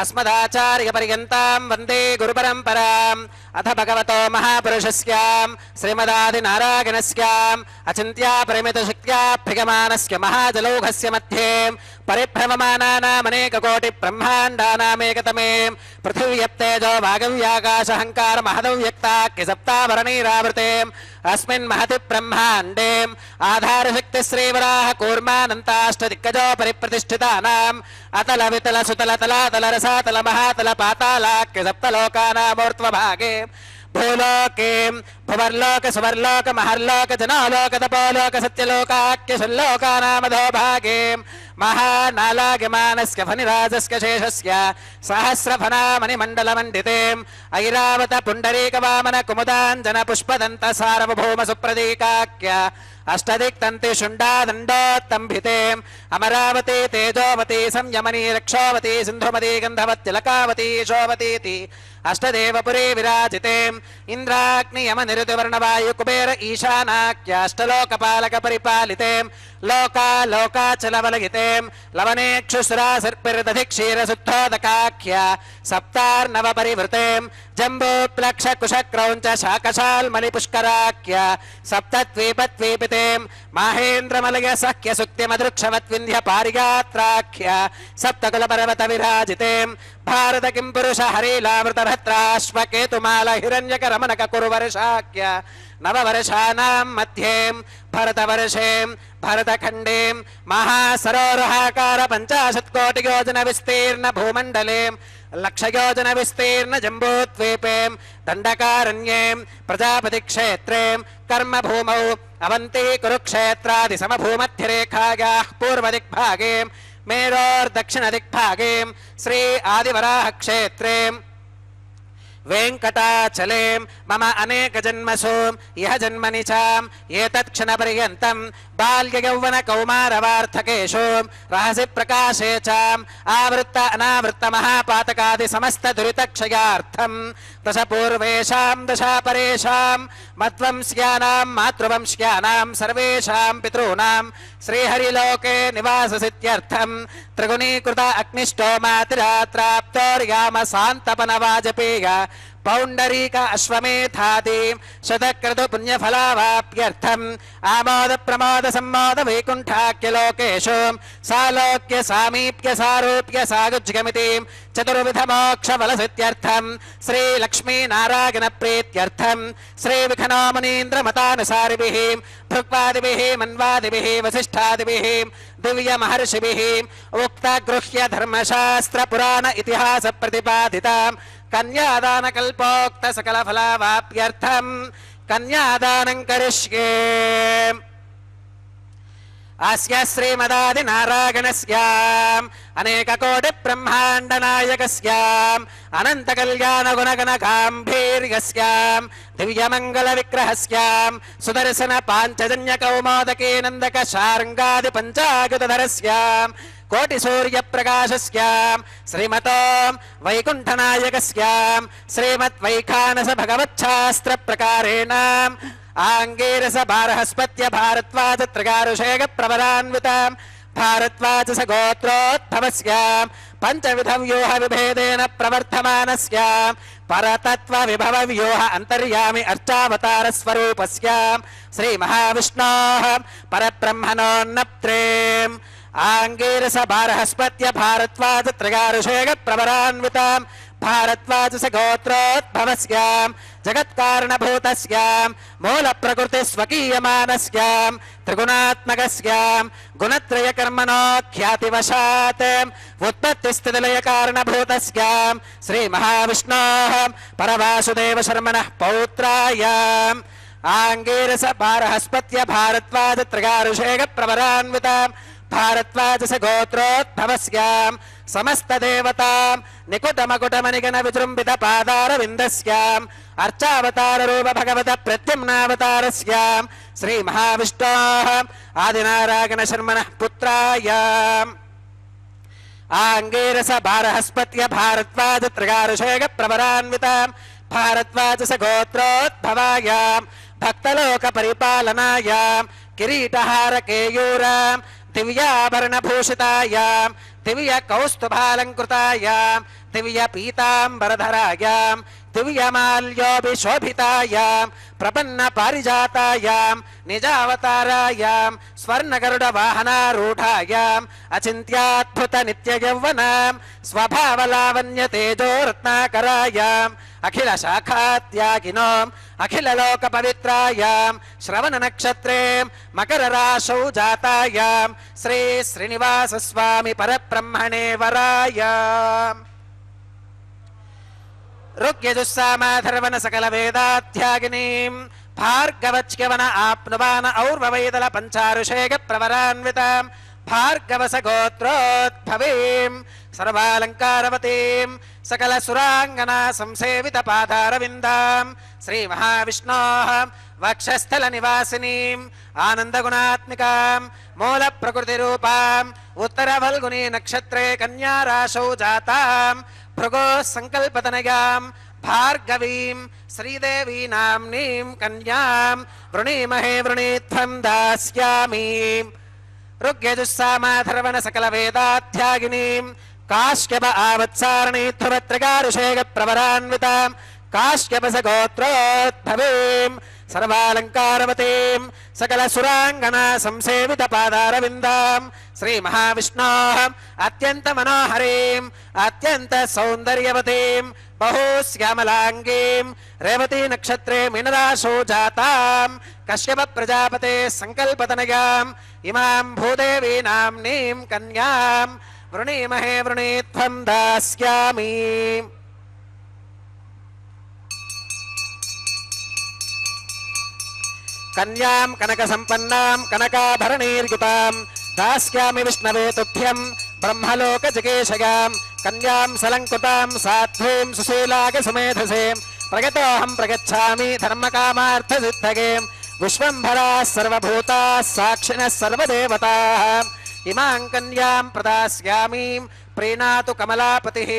अस्मदाचार्य पर्यन्तां वन्दे गुरुपरम्पराम् अथ भगवतो महापुरुषस्यां श्रीमदादिनारायणस्याम् अचिन्त्या परिमितशक्त्या भ्रियमाणस्य महाजलौघस्य मध्ये परिभ्रममानानामनेककोटिब्रह्माण्डानामेकतमे पृथिव्यप्तेजो वागव्याकाशहङ्कार महदव्यक्ताख्य सप्ताभरणैरावृते अस्मिन् महति ब्रह्माण्डे आधारशक्तिश्रीवराह कूर्मानन्ताष्टदिग्गजो परिप्रतिष्ठितानाम् अतल वितल सुतल तलातल रसातल महातल पातालाख्य सप्तलोकानामूर्ध्वभागे भूलोके भुवर्लोक सुवर्लोक महर्लोक जनालोक तपोलोक सत्यलोकाख्य षल्लोकानामधो भागे महानालागमानस्य फनिराजस्य शेषस्य सहस्रफनामणिमण्डलमण्डिते ऐरावत पुण्डरीकवामन कुमुदाञ्जन पुष्पदन्त सार्वभौम सुप्रदीकाख्य अष्टदिक्तन्ति शुण्डादण्डोत्तम्भिते अमरावती तेजोवती संयमनी रक्षोवती सिन्धुमती गन्धवत्यलकावती यशोवतीति अष्टदेवपुरी विराजिते इन्द्राग्नि यम निरुतिवर्णवायु कुबेर ईशानाख्य अष्टलोकपालक परिपालिते लोका लोकाचलवलगिते लवनेक्षुसुरासर्पिर्दधि क्षीरसुद्धोदकाख्य सप्तार्णव परिवृते जम्बूप्लक्ष कुशक्रौञ्च शाकशाल्मलिपुष्कराख्य सप्तद्वीपद्वीपिते माहेन्द्रमलय सख्य सुक्तिमदृक्षवद्विन्ध्य पारिगात्राख्य सप्तकुलपर्वत विराजिते भारत किं पुरुष हरिलावृतभद्राश्वकेतुमाल हिरण्यकरमणक कुरुवर्षाख्य नववर्षाणां मध्ये भरतवर्षे भरतखण्डे महासरोरुहाकार 50 कोटियोजन विस्तीर्ण भूमण्डले लक्षयोजन विस्तीर्ण जम्बूद्वीपे दण्डकारण्ये प्रजापति क्षेत्रे कर्मभूमौ अवन्ती कुरुक्षेत्रादि समभूमध्यरेखायाः पूर्वदिग्भागे मेरोर्दक्षिणदिग्भागे श्री आदिवराह क्षेत्रे वेंकटाचले मम अनेक जन्मसु यह जन्मनि चाम एतत् क्षणपर्यन्तं बाल्य यौवन कौमार वार्धकेषु रहसि प्रकाशे चाम आवृत्त अनावृत्त महापातकादि समस्त दुरितक्षयार्थं दश पूर्वेषां दश परेषां मद्वंश्यानां मातृवंश्यानां सर्वेषां पितॄणां श्रीहरिलोके निवाससित्यर्थं त्रिगुणीकृत अग्निष्टोमातिरात्राप्तोर्याम शान्तपन वाजपेय पौंडरीक अश्वमेधादि शतक्रतु पुण्यफलावाप्यर्थम् आमोद प्रमोद सम्मोद वैकुण्ठाख्य लोकेषु सालोक्य सामीप्य सारूप्य सागुज्यमिति चतुर्विध मोक्ष फलसित्यर्थम् श्री लक्ष्मी नारायण प्रीत्यर्थम् श्री विखनो मुनीन्द्र मतानुसारिभिः भृक्वादिभिः मन्वादिभिः वसिष्ठादिभिः दिव्य महर्षिभिः उक्त गृह्य धर्मशास्त्र पुराण इतिहास प्रतिपादिताम् कन्यादान कल्पोक्त सकल फलावाप्यर्थम कन्यादानं करिष्ये आस्य श्रीमदादिनारायणस्याम् अनेककोटिब्रह्माण्डनायकस्याम् अनन्तकल्याणगुणगणगाम्भीर्यस्याम् दिव्यमङ्गलविग्रहस्याम् सुदर्शनपाञ्चजन्यकौमोदके नन्दकशार्ङ्गादिपञ्चायुधधरस्याम् कोटिसूर्यप्रकाशस्याम् श्रीमतो वैकुण्ठनायकस्याम् श्रीमद्वैखानस भगवच्छास्त्रप्रकारेण आङ्गीरस बारहस्पत्य भारद्वाज त्रिगारुषेक प्रवरान्विताम् भारद्वाज गोत्रोद्भवस्याम् पञ्चविधव्यूह विभेदेन प्रवर्धमानस्याम् परतत्त्वविभवव्यूह अन्तर्यामि अर्चावतारस्वरूपस्याम् श्रीमहाविष्णोः परब्रह्मणोन्नप्त्रेम् आङ्गीरस बारहस्पत्य भारद्वाज त्रिगारुषेक प्रवरान्विताम् भारद्वाज गोत्रोद्भवस्याम् जगत्कारणभूतस्याम् मूलप्रकृतिस्वकीयमानस्याम् त्रिगुणात्मकस्याम् गुणत्रयकर्मणो ख्यातिवशात् उत्पत्तिस्थितिलयकारणभूतस्याम् श्रीमहाविष्णोः परवासुदेवशर्मणः पौत्रायाम् आङ्गीरस बारहस्पत्य भारद्वाज त्रिगारुषेक प्रवरान्विताम् भारद्वाज गोत्रोद्भवस्याम् समस्तदेवताम् निकुटमकुटमनिगण विजृम्भित पादारविन्दस्याम् अर्चावताररूप भगवत प्रद्युम्नावतारस्याम् श्रीमहाविष्णोः आदिनारायणशर्मणः पुत्रायाम् आङ्गीरस बारहस्पत्य भारद्वाज त्रिगारुषेक प्रवरान्विताम् भारद्वाज गोत्रोद्भवायाम् भक्तलोक परिपालनायाम् किरीटहार केयूराम् दिव्याभरणभूषितायाम् दिव्य कौस्तुभालङ्कृतायाम् दिव्य पीताम्बरधरायाम् दिव्यमाल्योभिशोभितायाम् प्रपन्न पारिजातायाम् निजावतारायाम् स्वर्णगरुडवाहनारूढायाम् अचिन्त्याद्भुत नित्ययौवनाम् स्वभावलावण्यतेजोरत्नाकरायाम् अखिल शाखात्यागिनोम् अखिल लोक पवित्रायाम् श्रवण नक्षत्रे मकर राशौ जातायाम् श्री श्रीनिवास स्वामी परब्रह्मणे वरायाम् ऋग्यजुस्सामाधर्वण सकल वेदाध्यागिनीम् भार्गवच्यवन आप्नुवान और्ववैदल पंचारुषेक प्रवरान्विताम् भार्गवस गोत्रोद्भवीम् सर्वालङ्कारवतीम् सकल सुराङ्गना संसेवित पादारविन्दाम् श्रीमहाविष्णोः वक्षस्थल निवासिनीम् आनन्दगुणात्मिकाम् मूल प्रकृतिरूपाम् उत्तर फल्गुनी नक्षत्रे कन्या राशौ जाताम् भृगो संकल्पतनयाम् भार्गवीम् श्रीदेवी नाम्नीम् कन्याम् वृणीमहे वृणीत्वम् दास्यामि ऋग्यजुस्सामाधर्वण सकल वेदाध्यागिनीम् काश्यप आवत्सारणीत्वत्रिगारुषेक प्रवरान्विताम् काश्यपस गोत्रोद्भवीम् सर्वालङ्कारवतीम् सकल सुराङ्गना संसेवित पादारविन्दाम् श्रीमहाविष्णोः अत्यन्त मनोहरीम् अत्यन्त सौन्दर्यवतीम् बहुश्यामलाङ्गीम् रेवती नक्षत्रे मीनराशौ जाताम् कश्यप प्रजापते संकल्पतनयाम् इमाम् भूदेवी नाम्नीम् कन्याम् वृणीमहे वृणीत्वम् दास्यामि कन्याम् कनक संपन्नाम् कनकाभरणैर्युताम् दास्यामि विष्णवे तुभ्यम् ब्रह्मलोक जिगेशयाम् कन्याम् सलङ्कृताम् साध्वीम् सुशीलाग सुमेधसेम् प्रगतोऽहम् प्रगच्छामि धर्मकामार्थ सिद्धगे विश्वम्भराः सर्वभूताः साक्षिणः सर्वदेवताः इमाम् कन्याम् प्रदास्यामि प्रीणातु कमलापतिः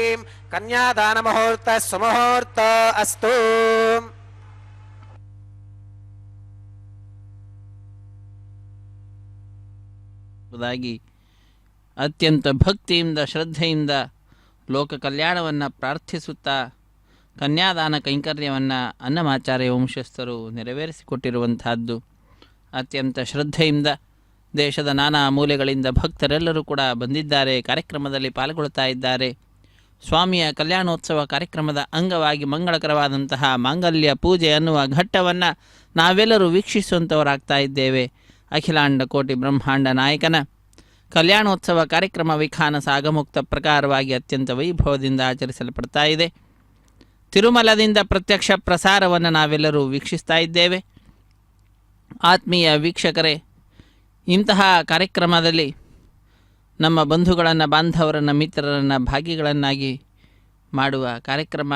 कन्यादानमुहूर्तः सुमुहूर्त अस्तु ಅತ್ಯಂತ ಭಕ್ತಿಯಿಂದ ಶ್ರದ್ಧೆಯಿಂದ ಲೋಕ ಕಲ್ಯಾಣವನ್ನು ಪ್ರಾರ್ಥಿಸುತ್ತಾ ಕನ್ಯಾದಾನ ಕೈಂಕರ್ಯವನ್ನು ಅನ್ನಮಾಚಾರ್ಯ ವಂಶಸ್ಥರು ನೆರವೇರಿಸಿಕೊಟ್ಟಿರುವಂತಹದ್ದು. ಅತ್ಯಂತ ಶ್ರದ್ಧೆಯಿಂದ ದೇಶದ ನಾನಾ ಮೂಲೆಗಳಿಂದ ಭಕ್ತರೆಲ್ಲರೂ ಕೂಡ ಬಂದಿದ್ದಾರೆ, ಕಾರ್ಯಕ್ರಮದಲ್ಲಿ ಪಾಲ್ಗೊಳ್ತಾ ಇದ್ದಾರೆ. ಸ್ವಾಮಿಯ ಕಲ್ಯಾಣೋತ್ಸವ ಕಾರ್ಯಕ್ರಮದ ಅಂಗವಾಗಿ ಮಂಗಳಕರವಾದಂತಹ ಮಾಂಗಲ್ಯ ಪೂಜೆ ಅನ್ನುವ ಘಟ್ಟವನ್ನು ನಾವೆಲ್ಲರೂ ವೀಕ್ಷಿಸುವಂಥವರಾಗ್ತಾ ಇದ್ದೇವೆ. ಅಖಿಲಾಂಡ ಕೋಟಿ ಬ್ರಹ್ಮಾಂಡ ನಾಯಕನ ಕಲ್ಯಾಣೋತ್ಸವ ಕಾರ್ಯಕ್ರಮ ವಿಖಾನ ಸಾಗಮುಕ್ತ ಪ್ರಕಾರವಾಗಿ ಅತ್ಯಂತ ವೈಭವದಿಂದ ಆಚರಿಸಲ್ಪಡ್ತಾ ಇದೆ. ತಿರುಮಲದಿಂದ ಪ್ರತ್ಯಕ್ಷ ಪ್ರಸಾರವನ್ನು ನಾವೆಲ್ಲರೂ ವೀಕ್ಷಿಸ್ತಾ ಇದ್ದೇವೆ. ಆತ್ಮೀಯ ವೀಕ್ಷಕರೇ, ಇಂತಹ ಕಾರ್ಯಕ್ರಮದಲ್ಲಿ ನಮ್ಮ ಬಂಧುಗಳನ್ನು, ಬಾಂಧವರನ್ನು, ಮಿತ್ರರನ್ನು ಭಾಗಿಗಳನ್ನಾಗಿ ಮಾಡುವ ಕಾರ್ಯಕ್ರಮ,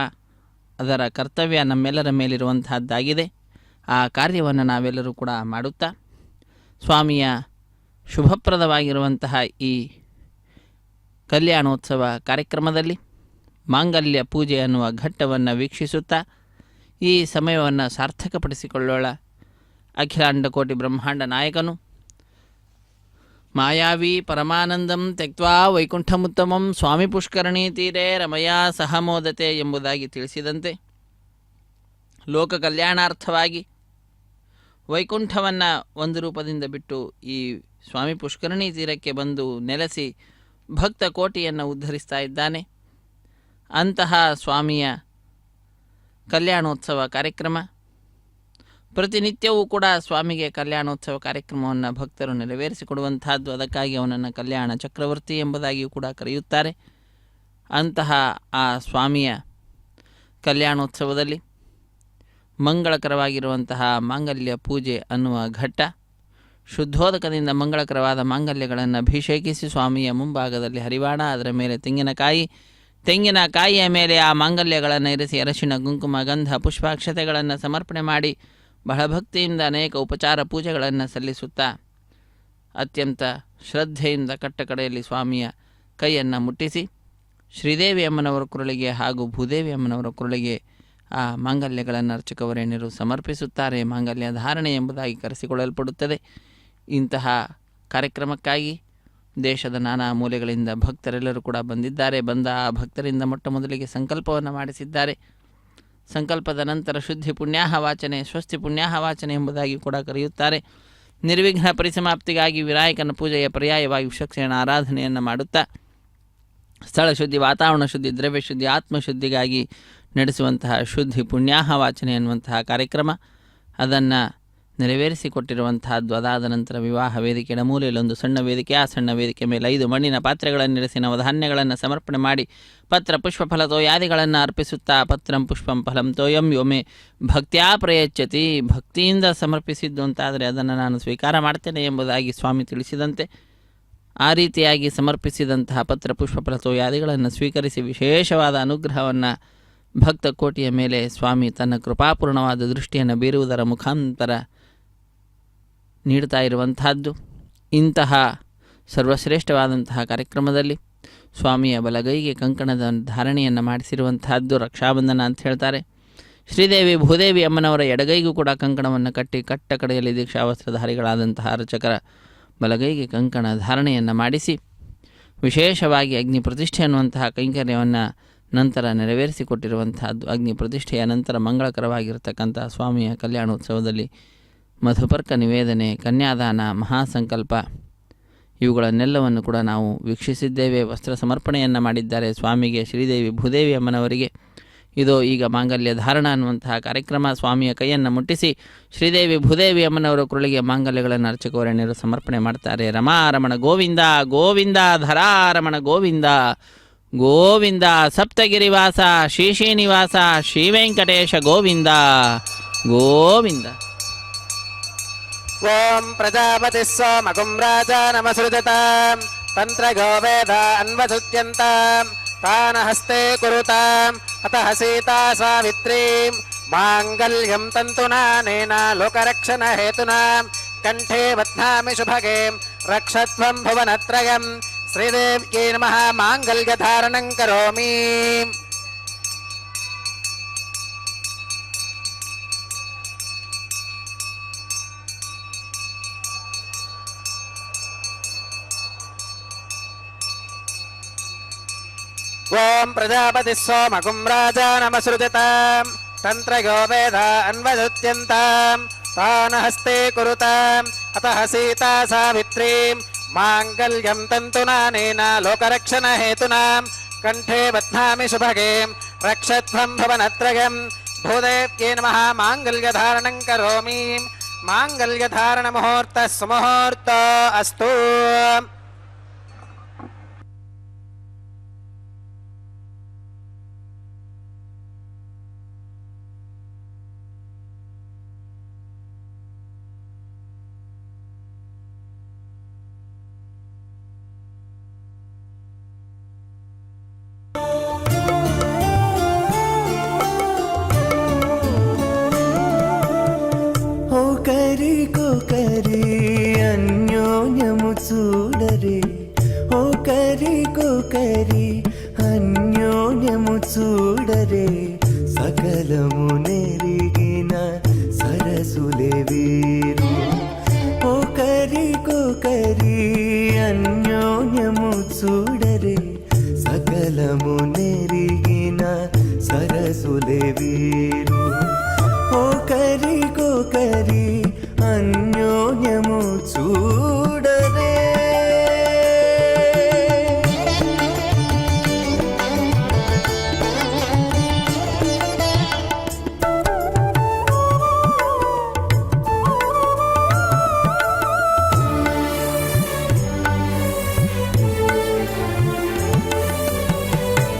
ಅದರ ಕರ್ತವ್ಯ ನಮ್ಮೆಲ್ಲರ ಮೇಲಿರುವಂತಹದ್ದಾಗಿದೆ. ಆ ಕಾರ್ಯವನ್ನು ನಾವೆಲ್ಲರೂ ಕೂಡ ಮಾಡುತ್ತಾ ಸ್ವಾಮಿಯ ಶುಭಪ್ರದವಾಗಿರುವಂತಹ ಈ ಕಲ್ಯಾಣೋತ್ಸವ ಕಾರ್ಯಕ್ರಮದಲ್ಲಿ ಮಾಂಗಲ್ಯ ಪೂಜೆ ಅನ್ನುವ ಘಟ್ಟವನ್ನು ವೀಕ್ಷಿಸುತ್ತಾ ಈ ಸಮಯವನ್ನು ಸಾರ್ಥಕಪಡಿಸಿಕೊಳ್ಳೋಣ. ಅಖಿಲಾಂಡ ಕೋಟಿ ಬ್ರಹ್ಮಾಂಡ ನಾಯಕನು ಮಾಯಾವಿ ಪರಮಾನಂದಂ ತ್ಯಕ್ವಾ ವೈಕುಂಠಮುತ್ತಮಂ ಸ್ವಾಮಿ ಪುಷ್ಕರಣಿ ತೀರೆ ರಮಯಾ ಸಹ ಮೋದತೆ ಎಂಬುದಾಗಿ ತಿಳಿಸಿದಂತೆ ಲೋಕ ಕಲ್ಯಾಣಾರ್ಥವಾಗಿ ವೈಕುಂಠವನ್ನು ಒಂದು ರೂಪದಿಂದ ಬಿಟ್ಟು ಈ ಸ್ವಾಮಿ ಪುಷ್ಕರಣಿ ತೀರಕ್ಕೆ ಬಂದು ನೆಲೆಸಿ ಭಕ್ತ ಕೋಟಿಯನ್ನು ಉದ್ಧರಿಸ್ತಾ ಇದ್ದಾನೆ. ಅಂತಹ ಸ್ವಾಮಿಯ ಕಲ್ಯಾಣೋತ್ಸವ ಕಾರ್ಯಕ್ರಮ ಪ್ರತಿನಿತ್ಯವೂ ಕೂಡ ಸ್ವಾಮಿಗೆ ಕಲ್ಯಾಣೋತ್ಸವ ಕಾರ್ಯಕ್ರಮವನ್ನು ಭಕ್ತರು ನೆರವೇರಿಸಿಕೊಡುವಂತಹದ್ದು. ಅದಕ್ಕಾಗಿ ಅವನನ್ನು ಕಲ್ಯಾಣ ಚಕ್ರವರ್ತಿ ಎಂಬುದಾಗಿಯೂ ಕೂಡ ಕರೆಯುತ್ತಾರೆ. ಅಂತಹ ಆ ಸ್ವಾಮಿಯ ಕಲ್ಯಾಣೋತ್ಸವದಲ್ಲಿ ಮಂಗಳಕರವಾಗಿರುವಂತಹ ಮಾಂಗಲ್ಯ ಪೂಜೆ ಅನ್ನುವ ಘಟ್ಟ, ಶುದ್ಧೋದಕದಿಂದ ಮಂಗಳಕರವಾದ ಮಾಂಗಲ್ಯಗಳನ್ನು ಅಭಿಷೇಕಿಸಿ ಸ್ವಾಮಿಯ ಮುಂಭಾಗದಲ್ಲಿ ಹರಿವಾಣ, ಅದರ ಮೇಲೆ ತೆಂಗಿನಕಾಯಿಯ ಮೇಲೆ ಆ ಮಾಂಗಲ್ಯಗಳನ್ನು ಇರಿಸಿ ಅರಶಿಣ, ಕುಂಕುಮ, ಗಂಧ, ಪುಷ್ಪಾಕ್ಷತೆಗಳನ್ನು ಸಮರ್ಪಣೆ ಮಾಡಿ ಬಹಳ ಭಕ್ತಿಯಿಂದ ಅನೇಕ ಉಪಚಾರ ಪೂಜೆಗಳನ್ನು ಸಲ್ಲಿಸುತ್ತಾ ಅತ್ಯಂತ ಶ್ರದ್ಧೆಯಿಂದ ಕಟ್ಟಕಡೆಯಲ್ಲಿ ಸ್ವಾಮಿಯ ಕೈಯನ್ನು ಮುಟ್ಟಿಸಿ ಶ್ರೀದೇವಿ ಅಮ್ಮನವರ ಕುರಳಿಗೆ ಹಾಗೂ ಭೂದೇವಿ ಅಮ್ಮನವರ ಕುರಳಿಗೆ ಆ ಮಾಂಗಲ್ಯಗಳನ್ನು ಅರ್ಚಕವರೇಣ್ಯರು ಸಮರ್ಪಿಸುತ್ತಾರೆ. ಮಾಂಗಲ್ಯ ಧಾರಣೆ ಎಂಬುದಾಗಿ ಕರೆಸಿಕೊಳ್ಳಲ್ಪಡುತ್ತದೆ. ಇಂತಹ ಕಾರ್ಯಕ್ರಮಕ್ಕಾಗಿ ದೇಶದ ನಾನಾ ಮೂಲೆಗಳಿಂದ ಭಕ್ತರೆಲ್ಲರೂ ಕೂಡ ಬಂದಿದ್ದಾರೆ. ಬಂದ ಆ ಭಕ್ತರಿಂದ ಮೊಟ್ಟ ಮೊದಲಿಗೆ ಸಂಕಲ್ಪವನ್ನು ಮಾಡಿಸಿದ್ದಾರೆ. ಸಂಕಲ್ಪದ ನಂತರ ಶುದ್ಧಿ ಪುಣ್ಯಾಹ ವಾಚನೆ, ಸ್ವಸ್ತಿ ಪುಣ್ಯಾಹ ವಾಚನೆ ಎಂಬುದಾಗಿ ಕೂಡ ಕರೆಯುತ್ತಾರೆ. ನಿರ್ವಿಘ್ನ ಪರಿಸಮಾಪ್ತಿಗಾಗಿ ವಿನಾಯಕನ ಪೂಜೆಯ ಪರ್ಯಾಯವಾಗಿ ವಿಶ್ವಕ್ಷೇಣ ಆರಾಧನೆಯನ್ನು ಮಾಡುತ್ತಾ ಸ್ಥಳ ಶುದ್ಧಿ, ವಾತಾವರಣ ಶುದ್ಧಿ, ದ್ರವ್ಯ ಶುದ್ಧಿ, ಆತ್ಮಶುದ್ಧಿಗಾಗಿ ನಡೆಸುವಂತಹ ಶುದ್ಧಿ ಪುಣ್ಯಾಹ ವಾಚನೆ ಎನ್ನುವಂತಹ ಕಾರ್ಯಕ್ರಮ, ಅದನ್ನು ನೆರವೇರಿಸಿಕೊಟ್ಟಿರುವಂತಹದ್ದು. ಅದಾದ ನಂತರ ವಿವಾಹ ವೇದಿಕೆ ಮೂಲೆಯಲ್ಲೊಂದು ಸಣ್ಣ ವೇದಿಕೆ, ಆ ಸಣ್ಣ ವೇದಿಕೆ ಮೇಲೆ 5 ಮಣ್ಣಿನ ಪಾತ್ರೆಗಳನ್ನು ಇರಿಸಿ ನವಧಾನ್ಯಗಳನ್ನು ಸಮರ್ಪಣೆ ಮಾಡಿ ಪತ್ರ ಪುಷ್ಪ ಫಲತೋಯಾದಿಗಳನ್ನು ಅರ್ಪಿಸುತ್ತಾ ಪತ್ರಂ ಪುಷ್ಪಂ ಫಲಂ ತೋಯಂ ಯೋಮೆ ಭಕ್ತ್ಯಾ ಪ್ರಯಚ್ಛತಿ, ಭಕ್ತಿಯಿಂದ ಸಮರ್ಪಿಸಿದ್ದು ಅಂತಾದರೆ ಅದನ್ನು ನಾನು ಸ್ವೀಕಾರ ಮಾಡ್ತೇನೆ ಎಂಬುದಾಗಿ ಸ್ವಾಮಿ ತಿಳಿಸಿದಂತೆ ಆ ರೀತಿಯಾಗಿ ಸಮರ್ಪಿಸಿದಂತಹ ಪತ್ರ ಪುಷ್ಪ ಫಲತೋಯಾದಿಗಳನ್ನು ಸ್ವೀಕರಿಸಿ ವಿಶೇಷವಾದ ಅನುಗ್ರಹವನ್ನು ಭಕ್ತ ಕೋಟಿಯ ಮೇಲೆ ಸ್ವಾಮಿ ತನ್ನ ಕೃಪಾಪೂರ್ಣವಾದ ದೃಷ್ಟಿಯನ್ನು ಬೀರುವುದರ ಮುಖಾಂತರ ನೀಡ್ತಾ ಇರುವಂತಹದ್ದು. ಇಂತಹ ಸರ್ವಶ್ರೇಷ್ಠವಾದಂತಹ ಕಾರ್ಯಕ್ರಮದಲ್ಲಿ ಸ್ವಾಮಿಯ ಬಲಗೈಗೆ ಕಂಕಣದ ಧಾರಣೆಯನ್ನು ಮಾಡಿಸಿರುವಂತಹದ್ದು ರಕ್ಷಾಬಂಧನ ಅಂತ ಹೇಳ್ತಾರೆ. ಶ್ರೀದೇವಿ ಭೂದೇವಿ ಅಮ್ಮನವರ ಎಡಗೈಗೂ ಕೂಡ ಕಂಕಣವನ್ನು ಕಟ್ಟಿ ಕಟ್ಟ ಕಡೆಯಲ್ಲಿ ದೀಕ್ಷಾವಸ್ತ್ರಧಾರಿಗಳಾದಂತಹ ಅರ್ಚಕರ ಬಲಗೈಗೆ ಕಂಕಣ ಧಾರಣೆಯನ್ನು ಮಾಡಿಸಿ ವಿಶೇಷವಾಗಿ ಅಗ್ನಿ ಪ್ರತಿಷ್ಠೆ ಅನ್ನುವಂತಹ ಕೈಂಕರ್ಯವನ್ನು ನಂತರ ನೆರವೇರಿಸಿಕೊಟ್ಟಿರುವಂತಹದ್ದು. ಅಗ್ನಿ ಪ್ರತಿಷ್ಠೆಯ ನಂತರ ಮಂಗಳಕರವಾಗಿರತಕ್ಕಂಥ ಸ್ವಾಮಿಯ ಕಲ್ಯಾಣೋತ್ಸವದಲ್ಲಿ ಮಧುಪರ್ಕ ನಿವೇದನೆ, ಕನ್ಯಾದಾನ, ಮಹಾಸಂಕಲ್ಪ ಇವುಗಳನ್ನೆಲ್ಲವನ್ನು ಕೂಡ ನಾವು ವೀಕ್ಷಿಸಿದ್ದೇವೆ. ವಸ್ತ್ರ ಸಮರ್ಪಣೆಯನ್ನು ಮಾಡಿದ್ದಾರೆ ಸ್ವಾಮಿಗೆ ಶ್ರೀದೇವಿ ಭೂದೇವಿ ಅಮ್ಮನವರಿಗೆ. ಇದು ಈಗ ಮಾಂಗಲ್ಯ ಧಾರಣ ಅನ್ನುವಂತಹ ಕಾರ್ಯಕ್ರಮ. ಸ್ವಾಮಿಯ ಕೈಯನ್ನು ಮುಟ್ಟಿಸಿ ಶ್ರೀದೇವಿ ಭೂದೇವಿ ಅಮ್ಮನವರ ಕುರಳಿಗೆ ಮಾಂಗಲ್ಯಗಳನ್ನು ಅರ್ಚಕವರಣ್ಯರು ಸಮರ್ಪಣೆ ಮಾಡ್ತಾರೆ. ರಮಾರಮಣ ಗೋವಿಂದ ಗೋವಿಂದ, ಧರಾರಮಣ ಗೋವಿಂದ ಗೋವಿಂದ, ಸಪ್ತಗಿರಿವಾಸ ಶ್ರೀನಿವಾಸ ಶ್ರೀ ವೆಂಕಟೇಶ ಗೋವಿಂದ ಗೋವಿಂದ. ಓಂ ಪ್ರಜಾಪತಿ ಸೋಮಕುಂ ರಾಜಾನಮಸೃಜತಾಂ ತಂತ್ರಗೋ ವೇದ ಅನ್ವಸುತ್ಯಂತಾಂ ತಾನ ಹಸ್ತೆ ಕುರುತಾಂ ಅತಃ ಸೀತಾ ಸಾವಿತ್ರೀಂ ಮಾಂಗಲ್ಯಂ ತಂತುನಾನೇನ ಲೋಕರಕ್ಷಣ ಹೇತುನಾಂ ಕಂಠೆ ಬಧ್ನಾಮಿ ಶುಭಗೆ ರಕ್ಷತ್ವಂ ಭುವನತ್ರಯಂ ಶ್ರೀದೇವ್ಯೈ ನಮಃ. ಮಾಂಗಲ್ಯಧಾರಣಂ ಕರೋಮಿ. ಓಂ ಪ್ರಜಾಪತಿ ಸೋಮಕುಂ ರಾಜಾನಮಸೃಜತಾಂ ತಂತ್ರಗೋ ವೇದ ಅನ್ವಸುತ್ಯಂತಾಂ ತಾನ ಹಸ್ತೆ ಕುರುತಾಂ ಅತಃ ಸೀತಾ ಸಾವಿತ್ರೀಂ ಮಾಂಗಲ್ಯಂ ತಂತುನಾನೇನ ಲೋಕರಕ್ಷಣ ಹೇತುನಾಂ ಕಂಠೆ ಬಧ್ನಾಮಿ ಶುಭಗೆ ರಕ್ಷತ್ವಂ ಭುವನತ್ರಯಂ ಭೂದೇವ್ಯೈ ನಮಃ. ಮಾಂಗಲ್ಯಧಾರಣಂ ಕರೋಮಿ. ಮಾಂಗಲ್ಯಧಾರಣ ಮುಹೂರ್ತ ಸುಮುಹೂರ್ತ ಅಸ್ತು. చూడరే ఒకరికొకరి అన్యోన్యము చూడరే సకలము నెరిగిన సరసులే వీరు ఒకరికొకరి అన్యోన్యము చూడరే సకలము నెరిగిన సరసులే వీరు ఒకరికొకరి అన్యోన్యము చూడరే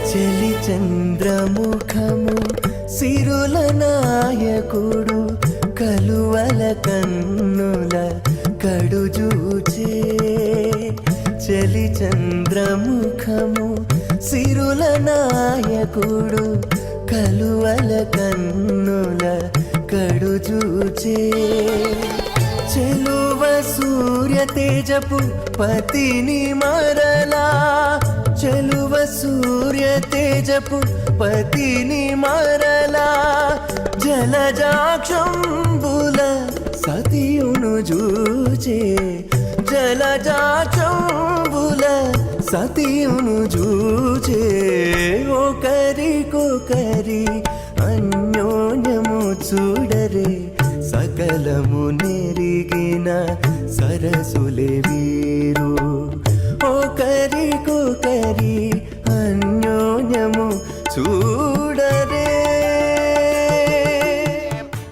చలి చంద్రముఖము సిరుల నాయకుడు కలువల కన్నుల కడుజూచే చలి చంద్రముఖము సిరుల నాయకుడు కలువల కన్నుల కడుజూచే చెలువ సూర్య తేజపు పతిని మరలా చెలువ సూర్య తేజపు పతిని మరలా జలజాక్షంబుల సతియును జూచే జలజాక్షంబుల సతియును జూచే ఒకరికొకరి అన్యోన్యము చూడరే సకలము నెరిగిన సరసులే వీరు ఒకరికొకరి అన్యోన్యము చూడరే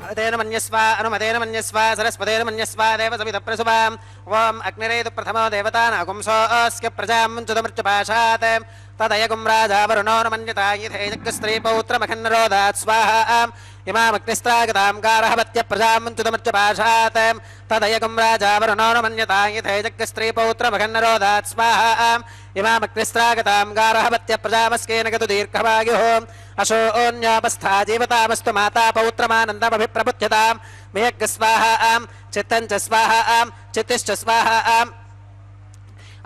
అదేన మన్యస్వ అనుమదేన మన్యస్వ సరస్వదేన మన్యస్వ దేవసవిత ప్రసువాం ఓం అగ్నిరేతు ప్రథమో దేవతానాగుంసోऽస్య ప్రజాం చుదమృత్యుపాశాత్ తదయగుం రాజా వరుణో నమన్యతా యథేజగ్స్త్రీ పౌత్రమఖన్నరోదాత్ స్వాహా ఇమామగ్నిస్త్రాగతాం గారహవత్య ప్రజాం చుదమృత్యుపాశాత్ తదయగుం రాజా వరుణో నమన్యతా యథేజగ్స్త్రీ పౌత్రమఖన్నరోదాత్ స్వాహా ఇమామగ్నిస్త్రాగతాం గారహవత్య ప్రజామస్కేన గతు దీర్ఘవాయుః అశోన్యాపస్థా జీవతామస్తు మాతా పౌత్రమానందమభిప్రబుధ్యతాం మేఘ స్వాహా చిత్తం చ స్వాహా చిత్తిశ్చ స్వాహా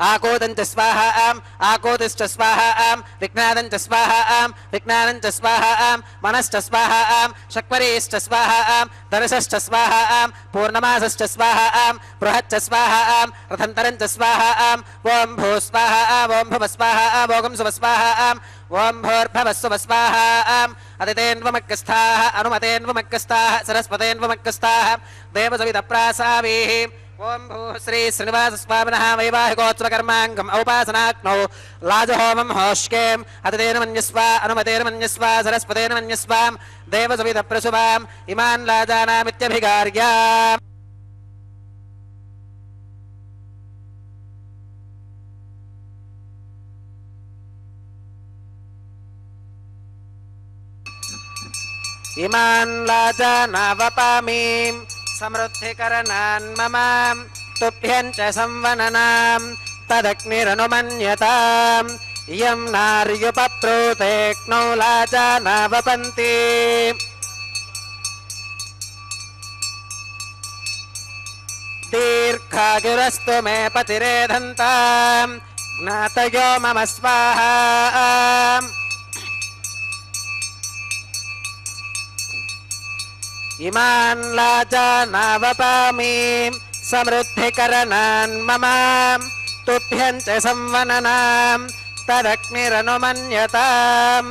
ఆకోదంచ స్వాహా ఆకోదిశ్చ స్వాహా విజ్ఞానంచ స్వాహా విజ్ఞానంచ స్వాహా మనశ్చ స్వాహా శక్వరీశ్చ స్వాహా దర్శశ్చ స్వాహా పూర్ణమాసశ్చ స్వాహా బృహచ్చ స్వాహా రథంతరంచ స్వాహా ఓం భూ స్వాహా ఓం భువ స్వాహా భోగం శుభ స్వాహా ఓం భూర్భవస్సువ స్వాహా అదితేన్వమగ్గస్థాః అనుమతేన్వమగ్గస్థాః సరస్వతేన్వమగ్గస్థాః దేవసవిత ప్రాసావీః ఓం భూ శ్రీ శ్రీనివాస స్వామినః వైవాహికోత్సవకర్మాంగం ఔపాసనాగ్నౌ లాజహోమం హోష్కేం అతితేన మన్యస్వ అనుమతేన మన్యస్వ సరస్వతేన మన్యస్వ దేవసవిత ప్రసువాం ఇమాన్ లాజానామిత్యభిగార్య ఇమాన్ లాజానావపామీం సమృద్ధికరణాన్ మమ తుభ్యం చ సంవననాం తదగ్నిరనుమన్యతాం ఇయం నార్యుపప్రూతేక్నౌ లాజానావపంతి దీర్ఘాయురస్తు మే పతిరేధంతాం జ్ఞాతయో మమ స్వాహా ఇమాన్ లాజానావపామీం సమృద్ధికరణాన్ మమ తుభ్యం చ సంవననాం తదగ్నిరనుమన్యతాం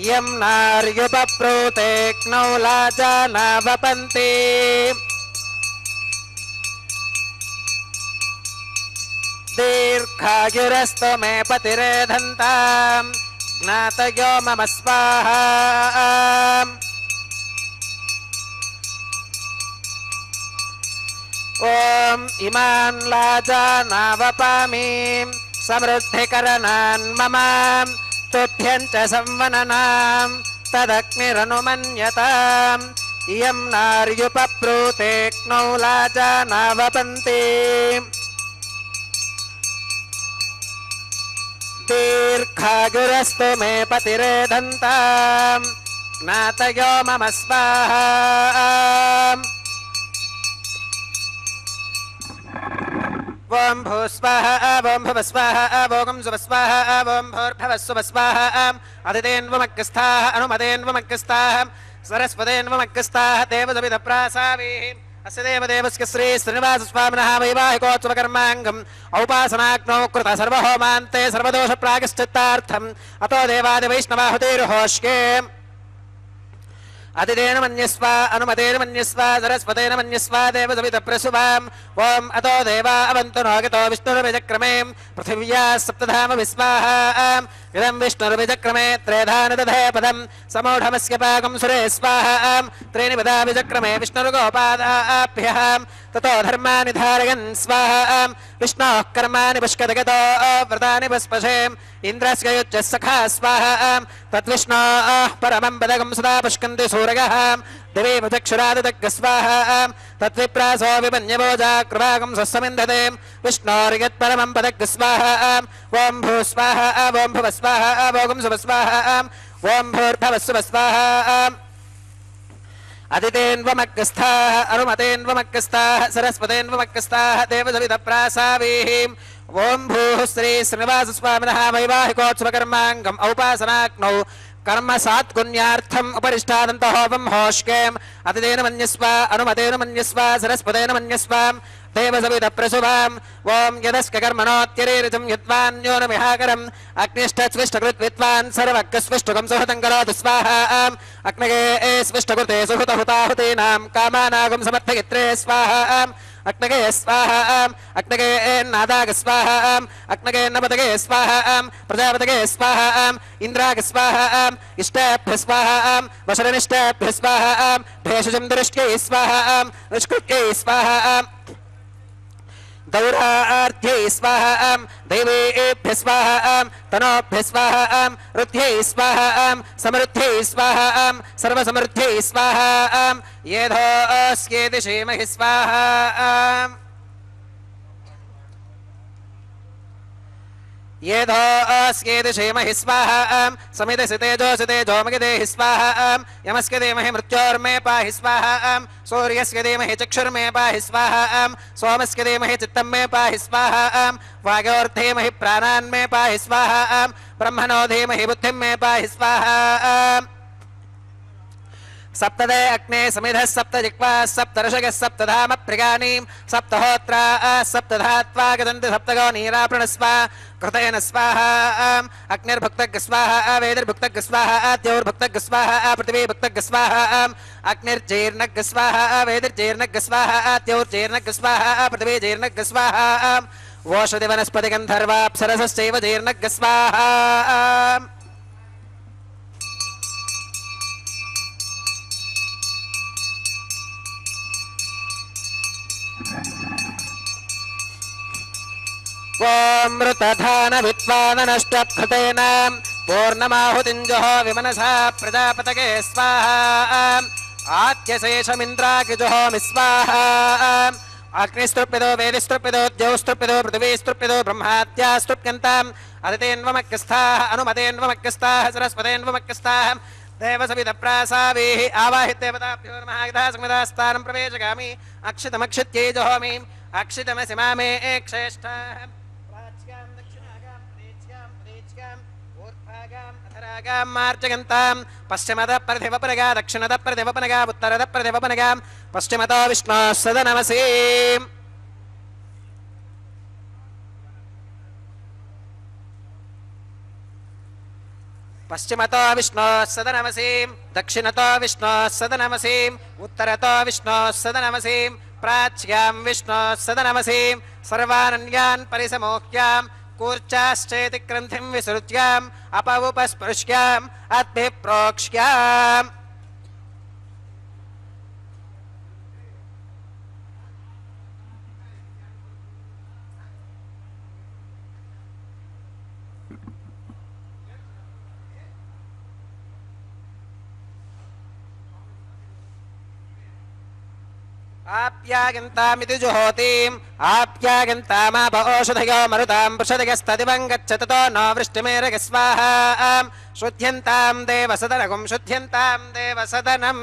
యం నార్యుపప్రూతేక్నౌ లాజానావపంతి దీర్ఘాయురస్తు మే పతిరేధంతాం జ్ఞాతయో మమ స్వాహా ఓం ఇమాన్ లాజానావపామీం సమృద్ధికరణాన్ మమ తుభ్యం చ సంవననాం తదగ్నిరనుమన్యతాం ఇయం నార్యుపప్రూతేక్నౌ లాజానావపంతి దీర్ఘాయురస్తు మే పతిరేధంతాం జ్ఞాతయో మమ స్వాహా ఓం భూస్వాహ ఓం భువస్వాహ ఓం సువస్వాహ ఓం భూర్భవస్సువస్వాహ అదితేన్వమగ్రస్థాః అనుమతేన్వమగ్రస్థాః సరస్వతేన్వమగ్రస్థాః దేవసవిదప్రాసావీః అస్య దేవదేవస్య శ్రీ శ్రీనివాసస్వామినः వైవాహికోత్సవకర్మాంగం ఔపాసనాగ్నౌ కృత సర్వహోమాంతే సర్వదోష ప్రాయశ్చిత్తార్థం అతో దేవాదివైష్ణవాహుతైర్హోష్కే అతిథేన మన్యస్వ అనుమతేన మన్యస్వ సరస్వతేన మన్యస్వ దేవసవితప్రసువాం ఓం అతో దేవా అవంతు నోగతో విష్ణుర్విచక్రమే పృథివ్యా సప్తధామ విస్వాహాం ఇదం విష్ణుర్విచక్రమే త్రేధాని దధే పదం సమూఢమస్య పాకం సురే స్వాహాం త్రీణి పదా విచక్రమే విష్ణుర్గోపాదాభ్యః తతో ధర్మాని ధారయన్ స్వాహాం విష్ణోః కర్మాణి పుష్కతగతో వ్రతాని పుష్పశేం ఇంద్రస్య యుజ్యः సఖా స్వాహాం తద్విష్ణోః పరమం పదకం సదా పుష్కంతి సూరగः దివే భుజక్షురాదితగ్స్వాహాం తద్విప్రాసో విపన్యవోజా కృపాకం సస్సమింధతే విష్ణోర్యత్పరమం పదగ్స్వాహాం ఓం భూస్వాహ ఓం భువస్వాహ ఓం సువస్వాహాం ఓం భూర్భవస్సువస్వాహాం అదితేన్వమగ్రస్థాః అనుమతేన్వమగ్రస్థాః సరస్వతేన్వమగ్రస్థాః దేవసవితప్రాసావీః ఓం భూః శ్రీ శ్రీనివాసస్వామినः వైవాహికోత్సవకర్మాంగం ఔపాసనాగ్నౌ కర్మ సాత్పుణ్యార్థం ఉపరిష్టాదంతహోమం హోష్కేం అతిథేన మన్యస్వ అనుమతేన మన్యస్వ సరస్వతేన మన్యస్వ దేవసవితప్రసువాం ఓం యదస్య కర్మణోత్యరేరితం యద్వాన్యోనమిహాకరం అగ్నిష్టస్విష్టకృత్విద్వాన్ సర్వజ్ఞస్విష్టుకం సుహృతం కరోతు స్వాహాం అగ్నగే స్విష్టకృతే సుహృతహుతాహుతీనాం కామానాగం సమర్థయిత్రే స్వాహాం అగ్నగే స్వాహాం అగ్నగే నాదాగ స్వాహాం అగ్నగే నపతగే స్వాహాం ప్రజాపతగే స్వాహాం ఇంద్రాగ స్వాహాం ఇష్టాభ్య స్వాహాం వశరనిష్టాభ్య స్వాహాం భేషజం దృష్ట్యై స్వాహాం నిష్కృత్యై స్వాహాం దౌరార్థ్యై స్వాహాం దైవేభ్య స్వాహాం తనోభ్య స్వాహాం రుద్ధ్యై స్వాహాం సమృద్ధ్యై స్వాహాం సర్వసమృద్ధ్యై స్వాహాం ఏధోస్యేతి శ్రీమహి స్వాహాం ఏధోస్యేతి శ్రీమహి స్వాహాం సమిదసి తేజోసి తేజోమగిదేహి స్వాహాం యమస్య ధీమహి మృత్యోర్మే పాహి స్వాహాం సూర్యస్య ధీమహి చక్షుర్మే పాహి స్వాహాం సోమస్య ధీమహి చిత్తం మే పాహి స్వాహాం వాగోర్ధీమహి ప్రాణాన్ మే పాహి స్వాహాం బ్రహ్మణో ధీమహి బుద్ధిం మే పాహి స్వాహాం సప్తదే అగ్నే సమిధః సప్తజిహ్వా సప్తర్షగः సప్తధామ ప్రియాణీం సప్తహోత్రా సప్తధాత్వా గదంతి సప్తగో నీరాప్రణస్వ కృతేన స్వాహాం అగ్నిర్భుక్తగ్ స్వాహా వేదిర్భుక్తగ్ స్వాహా ద్యౌర్భుక్తగ్ స్వాహా పృథివీభుక్తగ్ స్వాహాం అగ్నిర్జీర్ణగ్ స్వాహా వేదిర్జీర్ణగ్ స్వాహా ద్యౌర్జీర్ణగ్ స్వాహా పృథివీజీర్ణగ్ స్వాహాం ఓషధి వనస్పతి గంధర్వాప్సరసశ్చైవ జీర్ణగ్ స్వాహాం ఓం మృతధాన విద్వాననష్టప్రతేన పూర్ణమాహుతింజుహో విమనసా ప్రజాపతగే స్వాహాం ఆత్యశేషమింద్రాకిజుహోమి స్వాహాం అగ్నిస్తృప్యదో వేదిస్తృప్యదో ద్యౌస్తృప్యదో పృథివీస్తృప్యదో బ్రహ్మాత్యాస్తృప్యంతాం అదితేన్వమగ్రస్థాః అనుమతేన్వమగ్రస్థాః సరస్వతేన్వమగ్రస్థాః దేవసవితప్రాసావీః ఆవాహిత్యేవతాభ్యో నమః యథా సంవిదాస్థానం ప్రవేశగామి అక్షితమక్షిత్యై జహోమి అక్షితమసి మామే క్షేష్ఠాః ప్రాచ్యాం దక్షిణాగాం ప్రేచ్యాం ప్రేచ్యాం ఊర్ధ్వాగాం అధరాగాం మార్జయంతాం పశ్చిమద ప్రతివపనగా దక్షిణద ప్రతివపనగా ఉత్తరద ప్రతివపనగా పశ్చిమతో విష్ణోః సదనమసి పశ్చిమతో విష్ణోః సదనమసీం దక్షిణతో విష్ణోః సదనమసీం ఉత్తరతో విష్ణోః సదనమసీం ప్రాచ్యాం విష్ణోః సదనమసీం సర్వానన్యాన్ పరిసమోహ్యాం కూర్చాశ్చేతి గ్రంథిం విసృత్యాం అపవుపస్పృశ్యాం అద్భిప్రోక్ష్యాం ఆప్యాగంతామితి జుహోతిం ఆప్యాగంతామాప ఓషధయో మరుతాం పృషదగస్తదివం గచ్చతతో నో వృష్టిమేరగ స్వాహాం శుద్ధ్యంతాం దేవసదనగం శుద్ధ్యంతాం దేవసదనం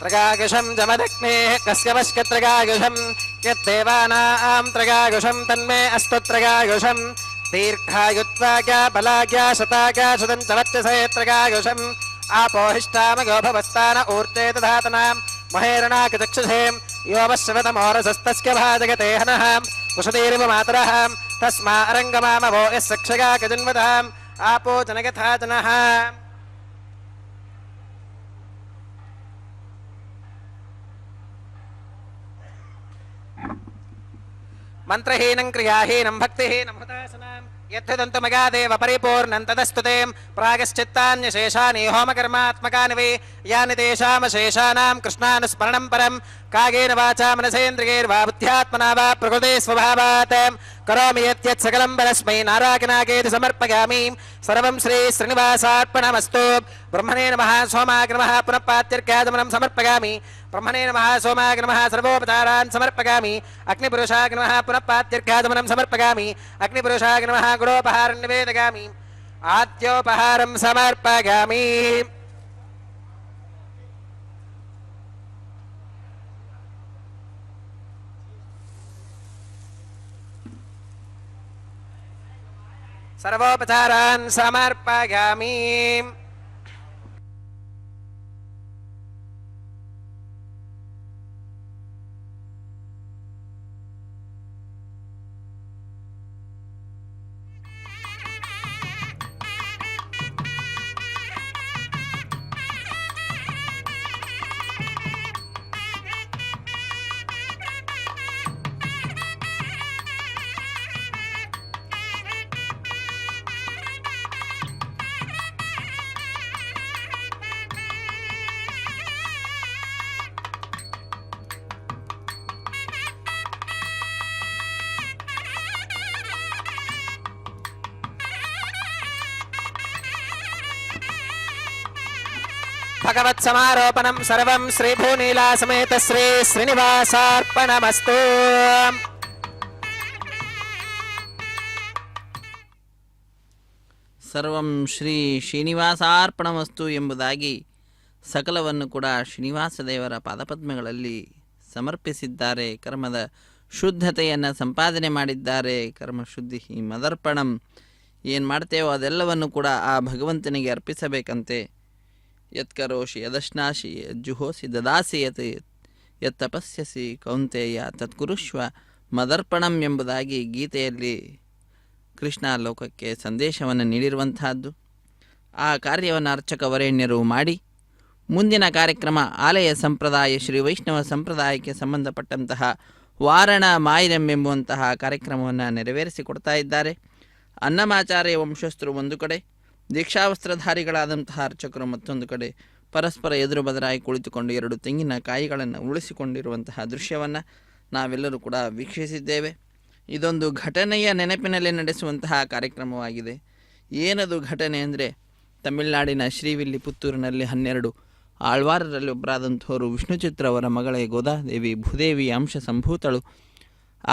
त्रगायुषं जमदग्नेः कस्यवश्च त्रगायुषं यद्देवानां त्रगायुषं तन्मे अस्तु त्रगायुषं दीर्घायुत्वाज्ञा बलाज्ञा शताज्ञा शतं च वर्चसे त्रगायुषम् आपोहिष्ठामगो भवस्तान ऊर्जे दधातनां महेरणाकचक्षुषे योऽवश्यवतमोरसस्तस्य भाजगते हनः कुशतीरिव मातरः तस्मा अरङ्गमामवो यः सक्षगाकजन्वताम् आपो जनयथा जनः मंत्रहीनं क्रियाहीनं भक्तिहीनं हुतासनां यद्धदन्तमगादेव परिपूर्णं तदस्तुते प्रागश्चित्तान्यशेषानि होमकर्मात्मकानि वै यानि तेषामशेषाणां कृष्णानुस्मरणं परं कागेन वाचा मनसेन्द्रियैर्वा बुद्ध्यात्मना वा प्रकृते स्वभावात् करोमि यत् सकलं परस्मै नारायणागेति समर्पयामि सर्वं श्री श्रीनिवासार्पणमस्तु ब्रह्मणे नमः सोमाय नमः पुनः पात्यर्घ्याचमनं समर्पयामि ब्रह्मणे नमः सोमाय नमः सर्वोपचारान् समर्पयामि अग्निपुरुषाय नमः पुनः पात्यर्घ्याचमनं समर्पयामि अग्निपुरुषाय नमः गुणोपहारं निवेदयामि आद्योपहारं समर्पयामि सर्वोपचारान् समर्पयामि भगवत्समारोपणं सर्वं श्रीभूनीला समेत श्री श्रीनिवासार्पणमस्तु ಸರ್ವಂ ಶ್ರೀ ಶ್ರೀನಿವಾಸಾರ್ಪಣಮಸ್ತು ಎಂಬುದಾಗಿ ಸಕಲವನ್ನು ಕೂಡ ಶ್ರೀನಿವಾಸ ದೇವರ ಪಾದಪದ್ಮಗಳಲ್ಲಿ ಸಮರ್ಪಿಸಿದ್ದಾರೆ. ಕರ್ಮದ ಶುದ್ಧತೆಯನ್ನು ಸಂಪಾದನೆ ಮಾಡಿದ್ದಾರೆ. ಕರ್ಮಶುದ್ಧಿ ಮದರ್ಪಣಂ ಏನು ಮಾಡ್ತೇವೋ ಅದೆಲ್ಲವನ್ನು ಕೂಡ ಆ ಭಗವಂತನಿಗೆ ಅರ್ಪಿಸಬೇಕಂತೆ. ಯತ್ಕರೋಷಿ ಯದಶ್ನಾಶಿ ಯಜ್ಜುಹೋಸಿ ದದಾಸಿ ಯತ್ ತಪಸ್ಯಸಿ ಕೌಂತೆಯ ತತ್ಕುರುಷ್ವ ಮದರ್ಪಣಂ ಎಂಬುದಾಗಿ ಗೀತೆಯಲ್ಲಿ ಕೃಷ್ಣ ಲೋಕಕ್ಕೆ ಸಂದೇಶವನ್ನು ನೀಡಿರುವಂತಹದ್ದು. ಆ ಕಾರ್ಯವನ್ನು ಅರ್ಚಕ ವರೇಣ್ಯರು ಮಾಡಿ ಮುಂದಿನ ಕಾರ್ಯಕ್ರಮ ಆಲಯ ಸಂಪ್ರದಾಯ ಶ್ರೀ ವೈಷ್ಣವ ಸಂಪ್ರದಾಯಕ್ಕೆ ಸಂಬಂಧಪಟ್ಟಂತಹ ವಾರಣ ಮಾಯಿರಂ ಎಂಬುವಂತಹ ಕಾರ್ಯಕ್ರಮವನ್ನು ನೆರವೇರಿಸಿಕೊಡ್ತಾ ಇದ್ದಾರೆ. ಅನ್ನಮಾಚಾರ್ಯ ವಂಶಸ್ಥರು ಒಂದು ಕಡೆ, ದೀಕ್ಷಾವಸ್ತ್ರಧಾರಿಗಳಾದಂತಹ ಅರ್ಚಕರು ಮತ್ತೊಂದು ಕಡೆ ಪರಸ್ಪರ ಎದುರು ಬದರಾಗಿ ಕುಳಿತುಕೊಂಡು 2 ತೆಂಗಿನ ಕಾಯಿಗಳನ್ನು ಉಳಿಸಿಕೊಂಡಿರುವಂತಹ ದೃಶ್ಯವನ್ನು ನಾವೆಲ್ಲರೂ ಕೂಡ ವೀಕ್ಷಿಸಿದ್ದೇವೆ. ಇದೊಂದು ಘಟನೆಯ ನೆನಪಿನಲ್ಲಿ ನಡೆಸುವಂತಹ ಕಾರ್ಯಕ್ರಮವಾಗಿದೆ. ಏನದು ಘಟನೆ ಅಂದರೆ, ತಮಿಳುನಾಡಿನ ಶ್ರೀವಿಲ್ಲಿಪುತ್ತೂರಿನಲ್ಲಿ 12 ಆಳ್ವಾರರಲ್ಲಿ ಒಬ್ಬರಾದಂಥವರು ವಿಷ್ಣುಚಿತ್ರ ಅವರ ಮಗಳೇ ಗೋದಾದೇವಿ ಭೂದೇವಿ ಅಂಶ ಸಂಭೂತಳು.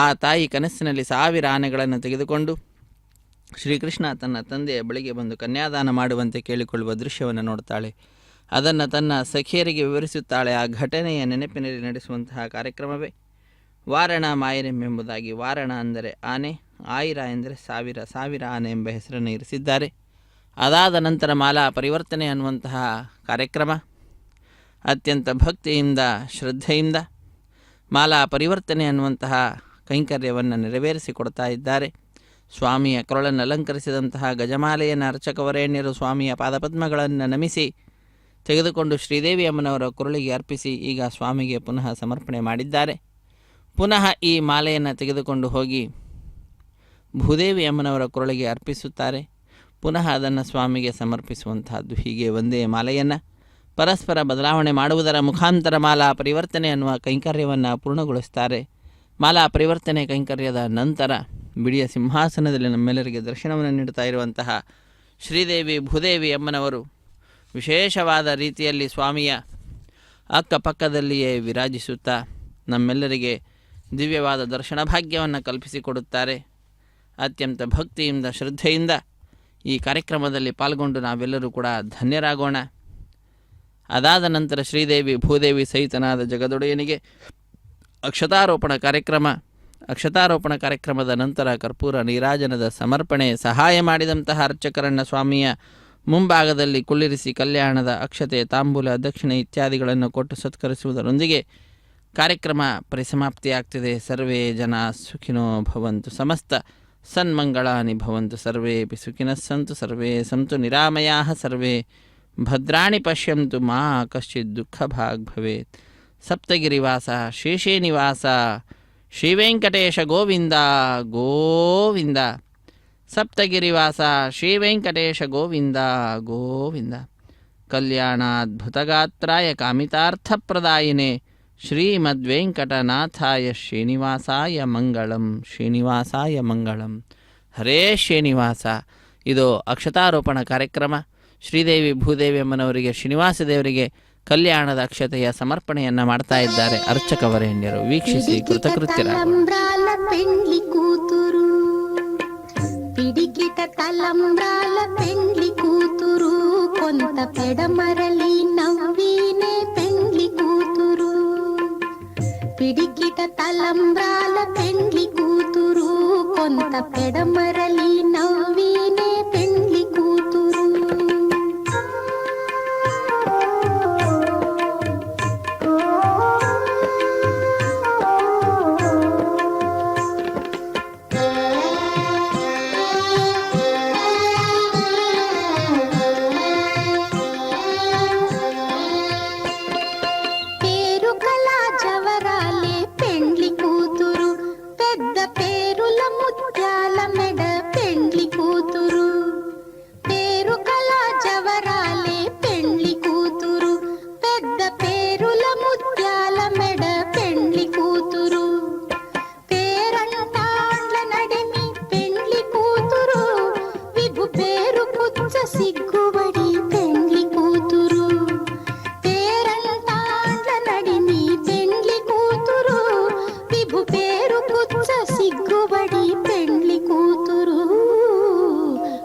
ಆ ತಾಯಿ ಕನಸಿನಲ್ಲಿ 1000 ಆನೆಗಳನ್ನು ತೆಗೆದುಕೊಂಡು ಶ್ರೀಕೃಷ್ಣ ತನ್ನ ತಂದೆಯ ಬಳಿಗೆ ಬಂದು ಕನ್ಯಾದಾನ ಮಾಡುವಂತೆ ಕೇಳಿಕೊಳ್ಳುವ ದೃಶ್ಯವನ್ನು ನೋಡ್ತಾಳೆ. ಅದನ್ನು ತನ್ನ ಸಖಿಯರಿಗೆ ವಿವರಿಸುತ್ತಾಳೆ. ಆ ಘಟನೆಯ ನೆನಪಿನಲ್ಲಿ ನಡೆಸುವಂತಹ ಕಾರ್ಯಕ್ರಮವೇ ವಾರಣ ಮಾಯಿರಂ ಎಂಬುದಾಗಿ. ವಾರಣ ಅಂದರೆ ಆನೆ, ಆಯಿರ ಎಂದರೆ 1000 ಆನೆ ಎಂಬ ಹೆಸರನ್ನು ಇರಿಸಿದ್ದಾರೆ. ಅದಾದ ನಂತರ ಮಾಲಾ ಪರಿವರ್ತನೆ ಅನ್ನುವಂತಹ ಕಾರ್ಯಕ್ರಮ ಅತ್ಯಂತ ಭಕ್ತಿಯಿಂದ ಶ್ರದ್ಧೆಯಿಂದ ಮಾಲಾ ಪರಿವರ್ತನೆ ಅನ್ನುವಂತಹ ಕೈಂಕರ್ಯವನ್ನು ನೆರವೇರಿಸಿಕೊಡ್ತಾ ಇದ್ದಾರೆ. ಸ್ವಾಮಿಯ ಕೊರಳನ್ನು ಅಲಂಕರಿಸಿದಂತಹ ಗಜಮಾಲೆಯನ್ನು ಅರ್ಚಕವರೇಣ್ಯರು ಸ್ವಾಮಿಯ ಪಾದಪದ್ಮಗಳನ್ನು ನಮಿಸಿ ತೆಗೆದುಕೊಂಡು ಶ್ರೀದೇವಿ ಅಮ್ಮನವರ ಕೊರಳಿಗೆ ಅರ್ಪಿಸಿ ಈಗ ಸ್ವಾಮಿಗೆ ಪುನಃ ಸಮರ್ಪಣೆ ಮಾಡಿದ್ದಾರೆ. ಪುನಃ ಈ ಮಾಲೆಯನ್ನು ತೆಗೆದುಕೊಂಡು ಹೋಗಿ ಭೂದೇವಿ ಅಮ್ಮನವರ ಕೊರಳಿಗೆ ಅರ್ಪಿಸುತ್ತಾರೆ. ಪುನಃ ಅದನ್ನು ಸ್ವಾಮಿಗೆ ಸಮರ್ಪಿಸುವಂತಹದ್ದು. ಹೀಗೆ ಒಂದೇ ಮಾಲೆಯನ್ನು ಪರಸ್ಪರ ಬದಲಾವಣೆ ಮಾಡುವುದರ ಮುಖಾಂತರ ಮಾಲಾ ಪರಿವರ್ತನೆ ಅನ್ನುವ ಕೈಂಕರ್ಯವನ್ನು ಪೂರ್ಣಗೊಳಿಸ್ತಾರೆ. ಮಾಲಾ ಪರಿವರ್ತನೆ ಕೈಂಕರ್ಯದ ನಂತರ ಬಿಡಿಯ ಸಿಂಹಾಸನದಲ್ಲಿ ನಮ್ಮೆಲ್ಲರಿಗೆ ದರ್ಶನವನ್ನು ನೀಡುತ್ತಾ ಇರುವಂತಹ ಶ್ರೀದೇವಿ ಭೂದೇವಿ ಅಮ್ಮನವರು ವಿಶೇಷವಾದ ರೀತಿಯಲ್ಲಿ ಸ್ವಾಮಿಯ ಅಕ್ಕಪಕ್ಕದಲ್ಲಿಯೇ ವಿರಾಜಿಸುತ್ತಾ ನಮ್ಮೆಲ್ಲರಿಗೆ ದಿವ್ಯವಾದ ದರ್ಶನ ಭಾಗ್ಯವನ್ನು ಕಲ್ಪಿಸಿಕೊಡುತ್ತಾರೆ. ಅತ್ಯಂತ ಭಕ್ತಿಯಿಂದ ಶ್ರದ್ಧೆಯಿಂದ ಈ ಕಾರ್ಯಕ್ರಮದಲ್ಲಿ ಪಾಲ್ಗೊಂಡು ನಾವೆಲ್ಲರೂ ಕೂಡ ಧನ್ಯರಾಗೋಣ. ಅದಾದ ನಂತರ ಶ್ರೀದೇವಿ ಭೂದೇವಿ ಸಹಿತನಾದ ಜಗದೊಡೆಯನಿಗೆ ಅಕ್ಷತಾರೋಪಣ ಕಾರ್ಯಕ್ರಮದ ನಂತರ ಕರ್ಪೂರ ನೀರಾಜನದ ಸಮರ್ಪಣೆ ಸಹಾಯ ಮಾಡಿದಂತಹ ಅರ್ಚಕರನ್ನ ಸ್ವಾಮಿಯ ಮುಂಭಾಗದಲ್ಲಿ ಕುಳ್ಳಿರಿಸಿ ಕಲ್ಯಾಣದ ಅಕ್ಷತೆ ತಾಂಬೂಲ ದಕ್ಷಿಣೆ ಇತ್ಯಾದಿಗಳನ್ನು ಕೊಟ್ಟು ಸತ್ಕರಿಸುವುದರೊಂದಿಗೆ ಕಾರ್ಯಕ್ರಮ ಪರಿಸಮಾಪ್ತಿಯಾಗ್ತಿದೆ. ಸರ್ವೇ ಜನ ಸುಖಿನೋ ಭವಂತು, ಸಮಸ್ತ ಸನ್ಮಂಗಳಾನಿ ಭವಂತು, ಸರ್ವೇಪಿ ಸುಖಿನಃ ಸಂತು, ಸರ್ವೇ ಸಂತು ನಿರಾಮಯಾಃ, ಸರ್ವೇ ಭದ್ರಾಣಿ ಪಶ್ಯಂತು, ಮಾ ಕಶ್ಚಿತ್ ದುಃಖ ಭಾಗ್ ಭವೇತ್. ಸಪ್ತಗಿರಿವಾಸ ಶೇಷೇ ನಿವಾಸ ಶ್ರೀವೆಂಕಟೇಶ ಗೋವಿಂದ ಗೋವಿಂದ. ಸಪ್ತಗಿರಿವಾಸ ಶ್ರೀವೆಂಕಟೇಶ ಗೋವಿಂದ ಗೋವಿಂದ. ಕಲ್ಯಾಣಾದ್ಭುತಗಾತ್ರಾಯ ಕಾಮಿತಾರ್ಥಪ್ರದಾಯಿನೇ ಶ್ರೀಮದ್ವೆಂಕಟನಾಥಾಯ ಶ್ರೀನಿವಾಸಾಯ ಮಂಗಳಂ, ಶ್ರೀನಿವಾಸಾಯ ಮಂಗಳಂ. ಹರೇ ಶ್ರೀನಿವಾಸ. ಇದು ಅಕ್ಷತಾರೋಪಣ ಕಾರ್ಯಕ್ರಮ. ಶ್ರೀದೇವಿ ಭೂದೇವಿ ಅಮ್ಮನವರಿಗೆ ಶ್ರೀನಿವಾಸ ದೇವರಿಗೆ ಕಲ್ಯಾಣದ ಅಕ್ಷತೆಯ ಸಮರ್ಪಣೆಯನ್ನು ಮಾಡ್ತಾ ಇದ್ದಾರೆ ಅರ್ಚಕವರೇಣ್ಯರು. ವೀಕ್ಷಿಸಿ ಕೃತಕೃತ್ಯರಾಗೋಣ. పెండ్లి కూతురు పిడికిట తలంబ్రాల పెండ్లి కూతురు, కొంత పెడమరలి నవ్వీనే పెండ్లి కూతురు. పిడికిట తలంబ్రాల పెండ్లి కూతురు, కొంత పెడమరలి నవ్వీనే పెండ్లి కూతురు.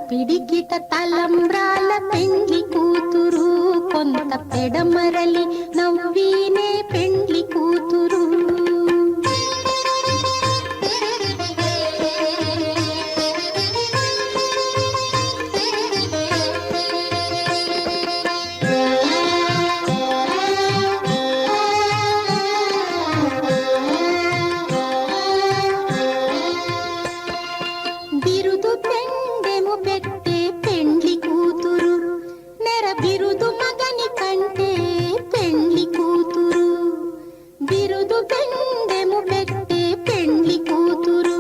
పిడికిట తలంబ్రాల పెండ్లి కూతురు, కొంత పెడమరలి నవ్వీనే పెండ్లి కూతురు. బిరుదు పెండెము పెట్టే పెండ్లి కూతురు, నెర బిరుదు మగని కంటే పెండ్లి కూతురు. బిరుదు పెండెము పెట్టే పెండ్లి కూతురు,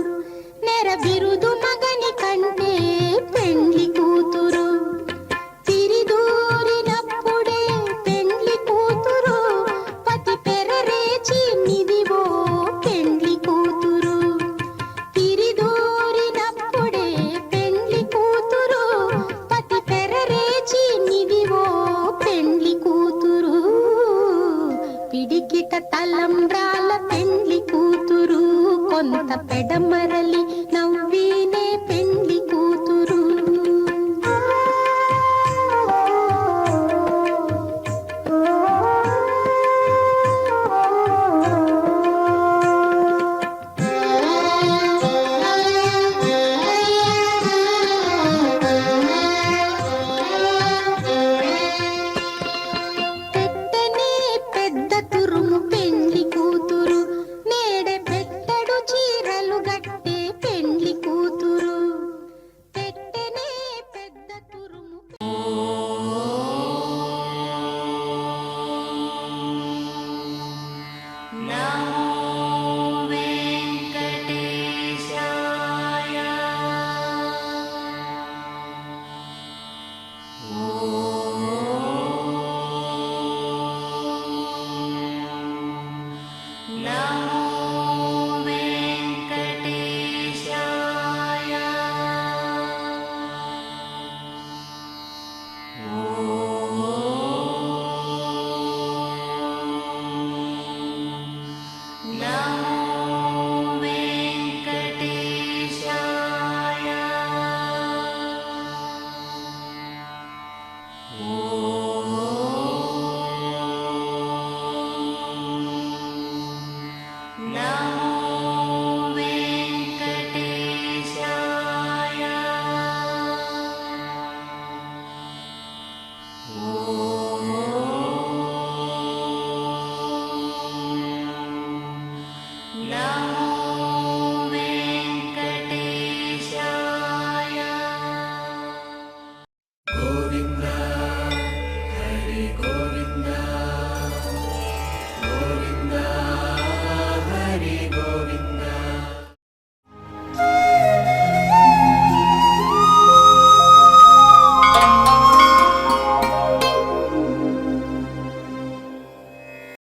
నెర బిరుదు మగని కంటే పెండ్లి కూతురు. తిరిదూరినప్పుడే పెండ్లి కూతురు, పతి పెరరేచి నిదివో పెండ్లి కూతురు. తిరిదూరినప్పుడే పెండ్లి కూతురు, పతి పెరరేచి నిదివో పెండ్లి కూతురు. పిడికిట తలంబ్రాల పెండ్లి కూతురు, కొంత పెడమరలి నవ్వీనే పెండ్లి